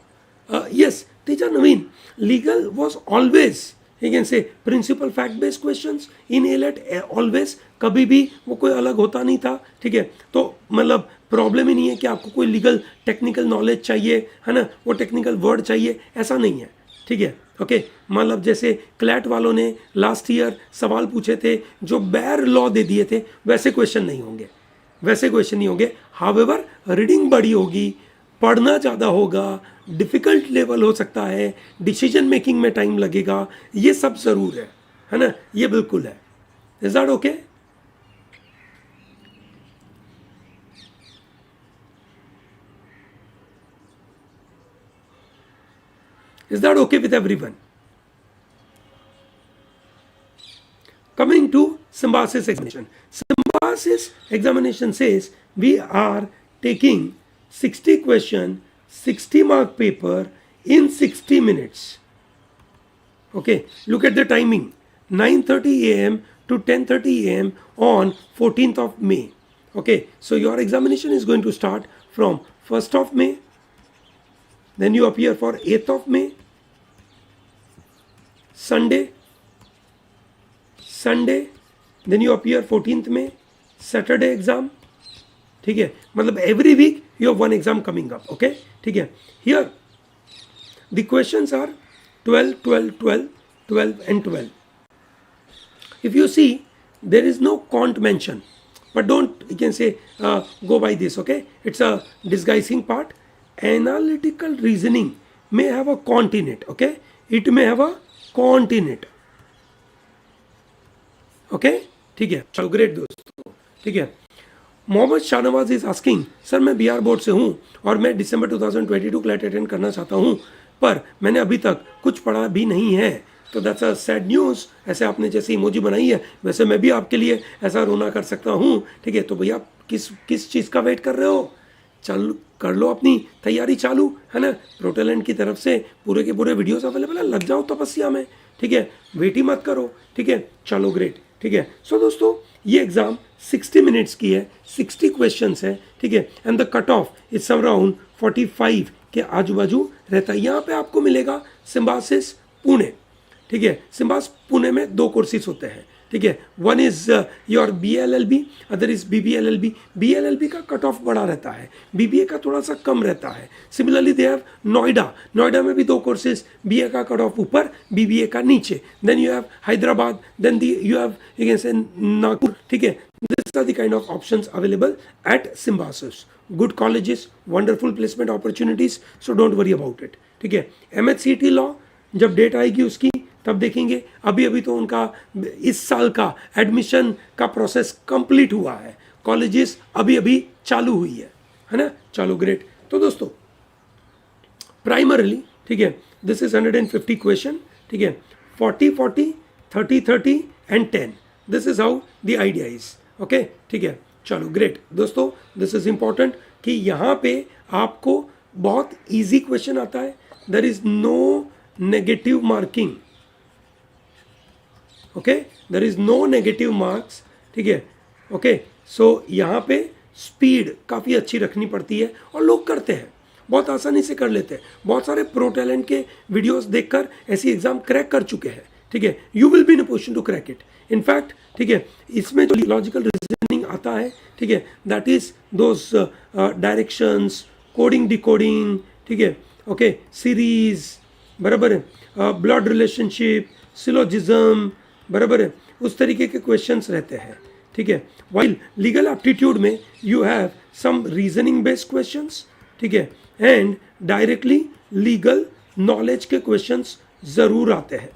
Yes, Teja Naveen, legal was always, you can say, principal fact based questions in AILT, always, कभी भी वो कोई अलग होता नहीं था। ठीक है, तो मतलब प्रॉब्लम ही नहीं है कि आपको कोई लीगल टेक्निकल नॉलेज चाहिए, है ना, वो टेक्निकल वर्ड चाहिए, ऐसा नहीं है। ठीक है, ओके, मतलब जैसे क्लैट वालों ने लास्ट ईयर सवाल पूछे थे जो बैर लॉ दे दिए थे, वैसे क्वेश्चन नहीं होंगे, वैसे क्वेश्चन नहीं होंगे। हाउएवर रीडिंग बड़ी होगी, पढ़ना ज़्यादा होगा, डिफ़िकल्ट लेवल हो सकता है, डिसीजन मेकिंग में टाइम लगेगा, ये सब ज़रूर है ना, ये बिल्कुल है। Is that okay? Is that okay with everyone? Coming to symbiosis examination. Symbiosis examination says we are taking 60 question, 60 mark paper in 60 minutes. Okay, look at the timing, 9:30 a.m. to 10:30 a.m. on 14th of May. Okay, so your examination is going to start from 1st of May, then you appear for 8th of May, Sunday, then you appear 14th May, Saturday exam. ठीक है, मतलब every week you have one exam coming up. Okay, ठीक है, here the questions are 12, 12, 12, 12 and 12. If you see, there is no cont mention, but don't, you can say, go by this. Okay, it's a disguising part. Analytical reasoning may have a cont in it. Okay, it may have a cont in it. Okay, ठीक है, चलो, great दोस्तों। ठीक है, Mohammad Shahnawaz is asking, sir मैं Bihar board से हूँ और मैं दिसंबर 2022 क्लैट अटेंड करना चाहता हूँ, पर मैंने अभी तक कुछ पढ़ा भी नहीं है, तो दैट्स अ सैड न्यूज़। ऐसे आपने जैसे इमोजी बनाई है, वैसे मैं भी आपके लिए ऐसा रोना कर सकता हूँ। ठीक है, तो भैया किस चीज़ का वेट कर रहे हो? चल, कर लो अपनी तैयारी चालू, है ना। प्रोटैलेंट की तरफ से पूरे के पूरे वीडियोस अवेलेबल है, लग जाओ तपस्या में। ठीक है, वेट ही मत करो। ठीक है, चलो, ग्रेट। ठीक है, सो दोस्तों, ये एग्जाम 60 मिनट्स की है, 60 क्वेश्चंस है। ठीक है, and the cut off is some around 45 के आजू बाजू रहता है। यहाँ पे आपको मिलेगा सिम्बासिस पुणे। ठीक है, सिम्बास पुणे में 2 कोर्सेज होते हैं। ठीक है, one is your BLLB, other is BBLLB। BLLB का कट ऑफ बड़ा रहता है, BBA का थोड़ा सा कम रहता है। सिमिलरली दे हैव नोएडा में भी 2 कोर्सेज, BA का कट ऑफ ऊपर, BBA का नीचे। Then you have Hyderabad, then you have, you can say, Nagpur. ठीक है, this are the kind of options available at Symbiosis. Good colleges, wonderful placement opportunities, so don't worry about it. ठीक है, MHCT law जब date आएगी उसकी तब देखेंगे। अभी तो उनका इस साल का एडमिशन का प्रोसेस कंप्लीट हुआ है, कॉलेजेस अभी चालू हुई है ना। चलो, ग्रेट। तो दोस्तों, प्राइमरली, ठीक है, दिस इज 150 क्वेश्चन। ठीक है, 40-40, 30-30 and 10। This is how the idea is. Okay, ठीक है, चलो, ग्रेट दोस्तों। दिस इज इंपॉर्टेंट कि यहाँ पे आपको बहुत इजी क्वेश्चन आता है। There is no negative marking. Okay, there is no negative marks. ठीक है, ओके, सो यहाँ पे स्पीड काफ़ी अच्छी रखनी पड़ती है और लोग करते हैं, बहुत आसानी से कर लेते हैं। बहुत सारे प्रो टैलेंट के वीडियोस देखकर ऐसी एग्ज़ाम क्रैक कर चुके हैं। ठीक है, you will be in a position to crack it. In fact ठीक है, इसमें जो लॉजिकल रीजनिंग आता है, ठीक है, that is those directions, coding decoding, ठीक है, ओके, सीरीज, बराबर है, ब्लड रिलेशनशिप, सिलोजिज्म, बराबर है, उस तरीके के क्वेश्चंस रहते हैं. ठीक है, वाइल लीगल एप्टीट्यूड में you have some reasoning based questions, ठीक है, एंड डायरेक्टली लीगल नॉलेज के क्वेश्चंस जरूर आते हैं.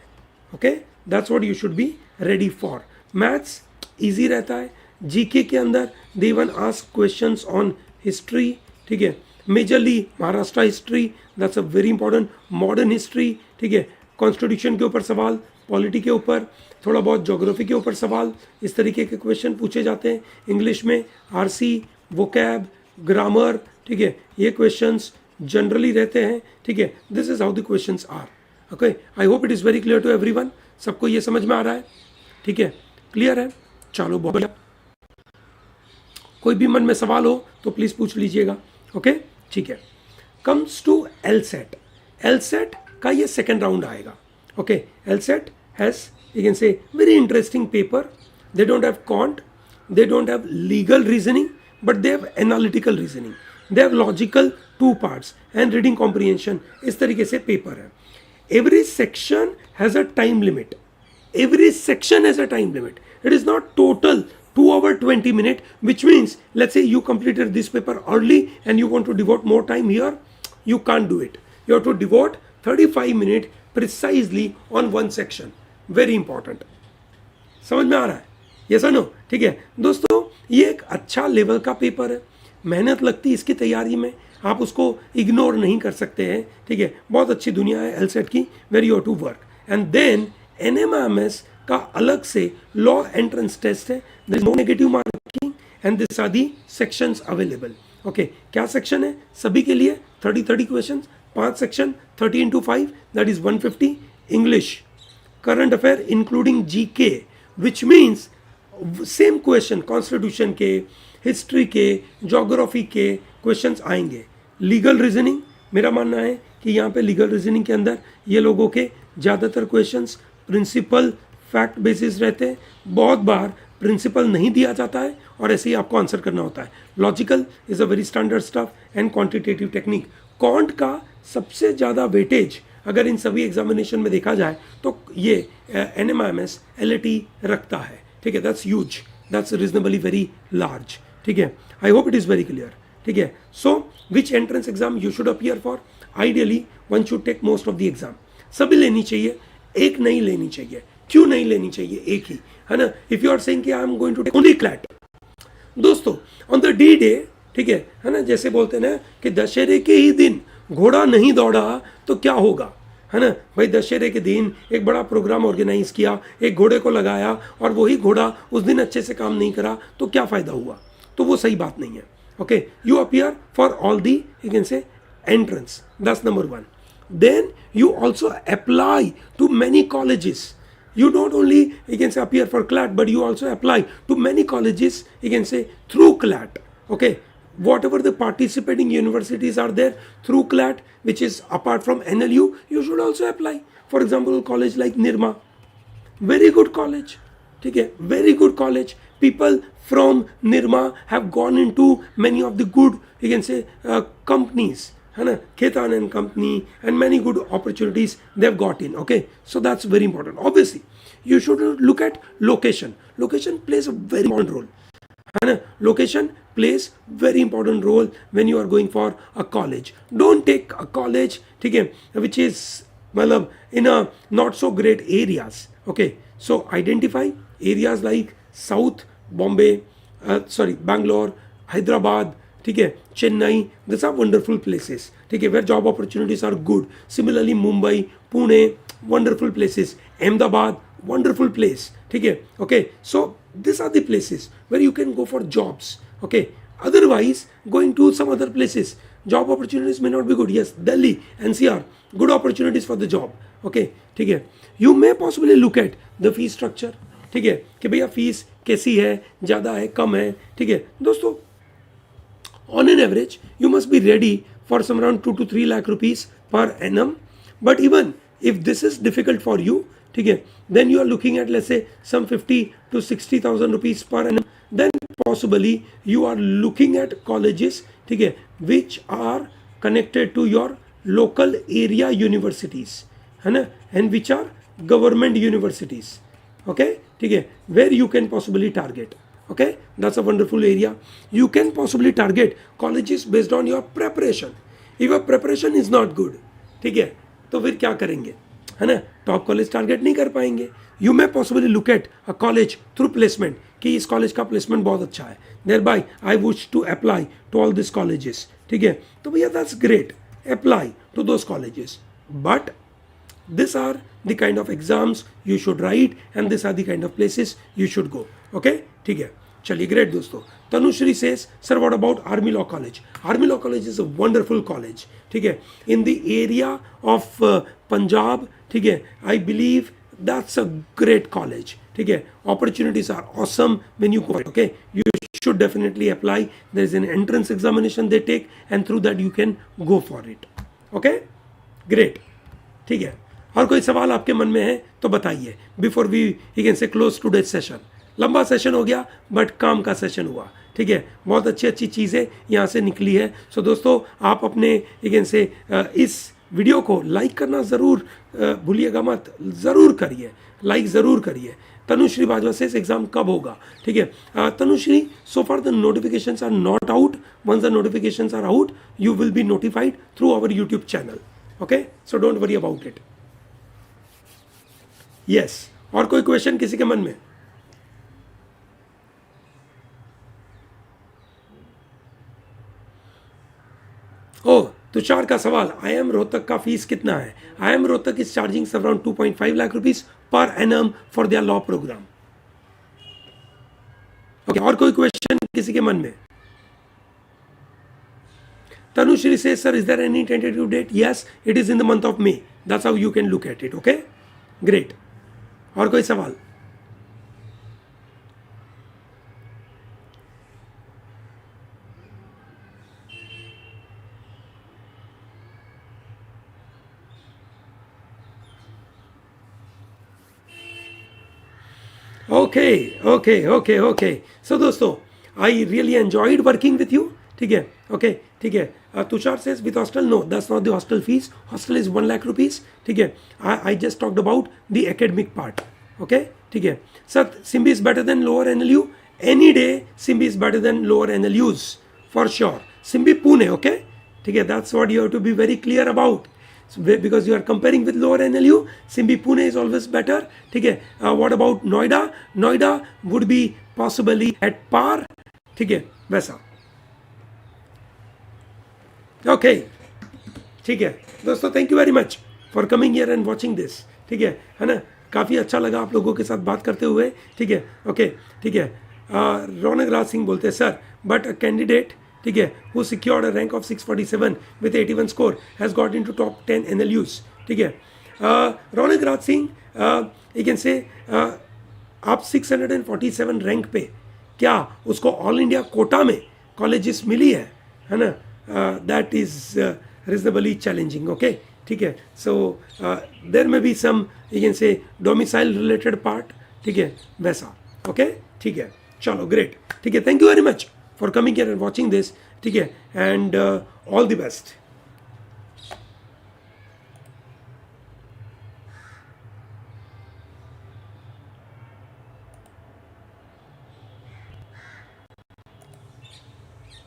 Okay, that's what you should be ready for. Maths easy रहता है. जीके के अंदर they even ask questions on history, ठीक है, majorly Maharashtra history, that's a very important. Modern history, ठीक है, कॉन्स्टिट्यूशन के ऊपर सवाल, पॉलिटी के ऊपर, थोड़ा बहुत ज्योग्राफी के ऊपर सवाल, इस तरीके के क्वेश्चन पूछे जाते हैं. इंग्लिश में आरसी, वोकैब, ग्रामर, ठीक है, ये क्वेश्चंस जनरली रहते हैं. ठीक है, this is how the questions are. Okay, I hope it is very clear to everyone. सबको ये समझ में आ रहा है? ठीक है, क्लियर है? चलो बहुत बढ़िया. कोई भी मन में सवाल हो तो प्लीज़ पूछ लीजिएगा. ओके, ठीक है. Comes to एलसेट. एलसेट का ये सेकेंड राउंड आएगा. Okay, LSAT has, you can say, very interesting paper. They don't have quant, they don't have legal reasoning, but they have analytical reasoning. They have logical two parts and reading comprehension. इस तरीके से paper है. Every section has a time limit. Every section has a time limit. It is not total 2 hour 20 minute, which means let's say you completed this paper early and you want to devote more time here, you can't do it. You have to devote 35 minutes precisely on one section. Very important. समझ में आ रहा है? ये सुनो, ठीक है दोस्तों, ये एक अच्छा लेवल का पेपर है. मेहनत लगती है इसकी तैयारी में, आप उसको इग्नोर नहीं कर सकते हैं. ठीक है, बहुत अच्छी दुनिया है एलसेट की, very you to work. And then NMMS का अलग से लॉ एंट्रेंस टेस्ट है. There is no negative marking and this are the sections available. Okay, क्या सेक्शन है? सभी के लिए 30 question, 5 section, 30 into 5, that is 150. English, current affair including GK, which means same question constitution के, history के, geography के questions आएंगे. Legal reasoning, मेरा मानना है कि यहाँ पे लीगल रीजनिंग के अंदर ये लोगों के ज़्यादातर क्वेश्चंस प्रिंसिपल फैक्ट बेसिस रहते हैं. बहुत बार प्रिंसिपल नहीं दिया जाता है और ऐसे ही आपको आंसर करना होता है. Logical is a very standard stuff and quantitative technique. Can't का सबसे ज़्यादा वेटेज अगर इन सभी एग्जामिनेशन में देखा जाए तो ये एनएमएमएस एलएटी रखता है. ठीक है, that's huge, that's reasonably very large. ठीक है, I hope it is very clear. ठीक है, so which entrance exam you should appear for? Ideally one should take most of the exam. सभी लेनी चाहिए, एक नहीं लेनी चाहिए. क्यों नहीं लेनी चाहिए? एक ही है ना. इफ यू आर सेइंग कि I am going to take only CLAT, दोस्तों ऑन द डी डे, ठीक है ना, जैसे बोलते हैं ना कि दशहरे के ही दिन घोड़ा नहीं दौड़ा तो क्या होगा, है ना भाई. दशहरे के दिन एक बड़ा प्रोग्राम ऑर्गेनाइज किया, एक घोड़े को लगाया और वही घोड़ा उस दिन अच्छे से काम नहीं करा तो क्या फ़ायदा हुआ? तो वो सही बात नहीं है. Okay, you appear for all the, you can say, entrance. That's number 1. Then you also apply to many colleges. You don't only, you can say, appear for CLAT, but you also apply to many colleges, you can say, through CLAT. Okay, whatever the participating universities are there through CLAT, which is apart from NLU, you should also apply. For example, college like Nirma, very good college. Okay, very good college. People from Nirma have gone into many of the good, you can say, companies. है ना, Ketan and company, and many good opportunities they've got in. Okay, so that's very important. Obviously, you should look at location. Location plays a very important role. है ना, location plays very important role when you are going for a college. Don't take a college, ठीक है, which is मतलब in a not so great areas. Okay, so identify areas like South Bombay, Bangalore, Hyderabad, ठीक है, Chennai. This are wonderful places. ठीक है, where job opportunities are good. Similarly Mumbai, Pune, wonderful places. Ahmedabad, wonderful place. ठीक है, okay, so this are the places where you can go for jobs. Okay, otherwise going to some other places, job opportunities may not be good. Yes, Delhi, NCR, good opportunities for the job. Okay, ठीक है, you may possibly look at the fees structure. ठीक है, कि भैया fees कैसी है, ज़्यादा है, कम है. ठीक है दोस्तों, on an average you must be ready for some around 2 to 3 lakh rupees per annum, but even if this is difficult for you, ठीक है, then you are looking at let's say some 50 to 60,000 rupees per annum, then possibly you are looking at colleges, ठीक है, which are connected to your local area universities, है ना, and which are government universities, okay, ठीक है, where you can possibly target, okay, that's a wonderful area. You can possibly target colleges based on your preparation. If your preparation is not good, ठीक है, तो फिर क्या करेंगे, है ना, टॉप कॉलेज टारगेट नहीं कर पाएंगे. You may possibly look at a college through placement कि इस कॉलेज का प्लेसमेंट बहुत अच्छा है, thereby I wish to apply to all this colleges, ठीक है, तो भैया that's great, apply to those colleges, but this are the kind of exams you should write and this are the kind of places you should go, okay, ठीक है. चलिए, great दोस्तों. Tanushree says sir what about army law college. Army law college is a wonderful college, ठीक है, in the area of Punjab, ठीक है, I believe that's a great college, ठीक है, opportunities are awesome when you go, okay, you should definitely apply. There is an entrance examination they take and through that you can go for it, okay, great, ठीक है. और कोई सवाल आपके मन में है तो बताइए before we can say close today session. लंबा सेशन हो गया बट काम का सेशन हुआ, ठीक है, बहुत अच्छी अच्छी चीज़ें यहाँ से निकली है. सो दोस्तों, आप अपने कैन से इस वीडियो को लाइक करना ज़रूर भूलिएगा मत, ज़रूर करिए, लाइक ज़रूर करिए. तनुश्री बाजवा से एग्जाम कब होगा, ठीक है. Tanushree, so far the notifications are not out. Once the notifications are out you will be notified through our YouTube channel, okay, so don't worry about it. Yes, और कोई क्वेश्चन किसी के मन में? ओ, तुषार का सवाल, आई एम रोहतक का फीस कितना है? I am Rohtak is charging around 2.5 lakh rupees per annum for their law programme. Okay, और कोई क्वेश्चन किसी के मन में? Tanushree says sir is there any tentative date? Yes, it is in the month of May. That's how you can look at it, okay, great. और कोई सवाल? Okay. So दोस्तों, I really enjoyed working with you, ठीक है, okay, ठीक है. Tushar says with hostel, no that's not the hostel fees. Hostel is 1 lakh rupees, ठीक है. I just talked about the academic part, okay, ठीक है. Sir, Symbi is better than lower NLU. Any day Symbi is better than lower NLUs for sure. Symbi Pune, okay, ठीक है, that's what you have to be very clear about. Because you are comparing with lower NLU, Simbi Pune is always better, ठीक है. What about Noida? Noida would be possibly at par, ठीक है, वैसा. Okay, ठीक है दोस्तों, thank you very much for coming here and watching this, ठीक है ना. काफ़ी अच्छा लगा आप लोगों के साथ बात करते हुए, ठीक है, ओके, ठीक है. रौनक राज सिंह बोलते हैं सर, बट अ कैंडिडेट, ठीक है, who secured a rank of 647 with 81 score has got into top 10 NLUs, ठीक है. रौनक Raj Singh, you can say आप 647 रैंक पे क्या उसको ऑल इंडिया कोटा में कॉलेजेस मिली है ना, that is reasonably challenging, okay, ठीक है. So there may be some you can say domicile related part, ठीक है, वैसा, ओके, ठीक है. चलो, ग्रेट, ठीक है, thank you very much for coming here and watching this, ठीक है, and all the best.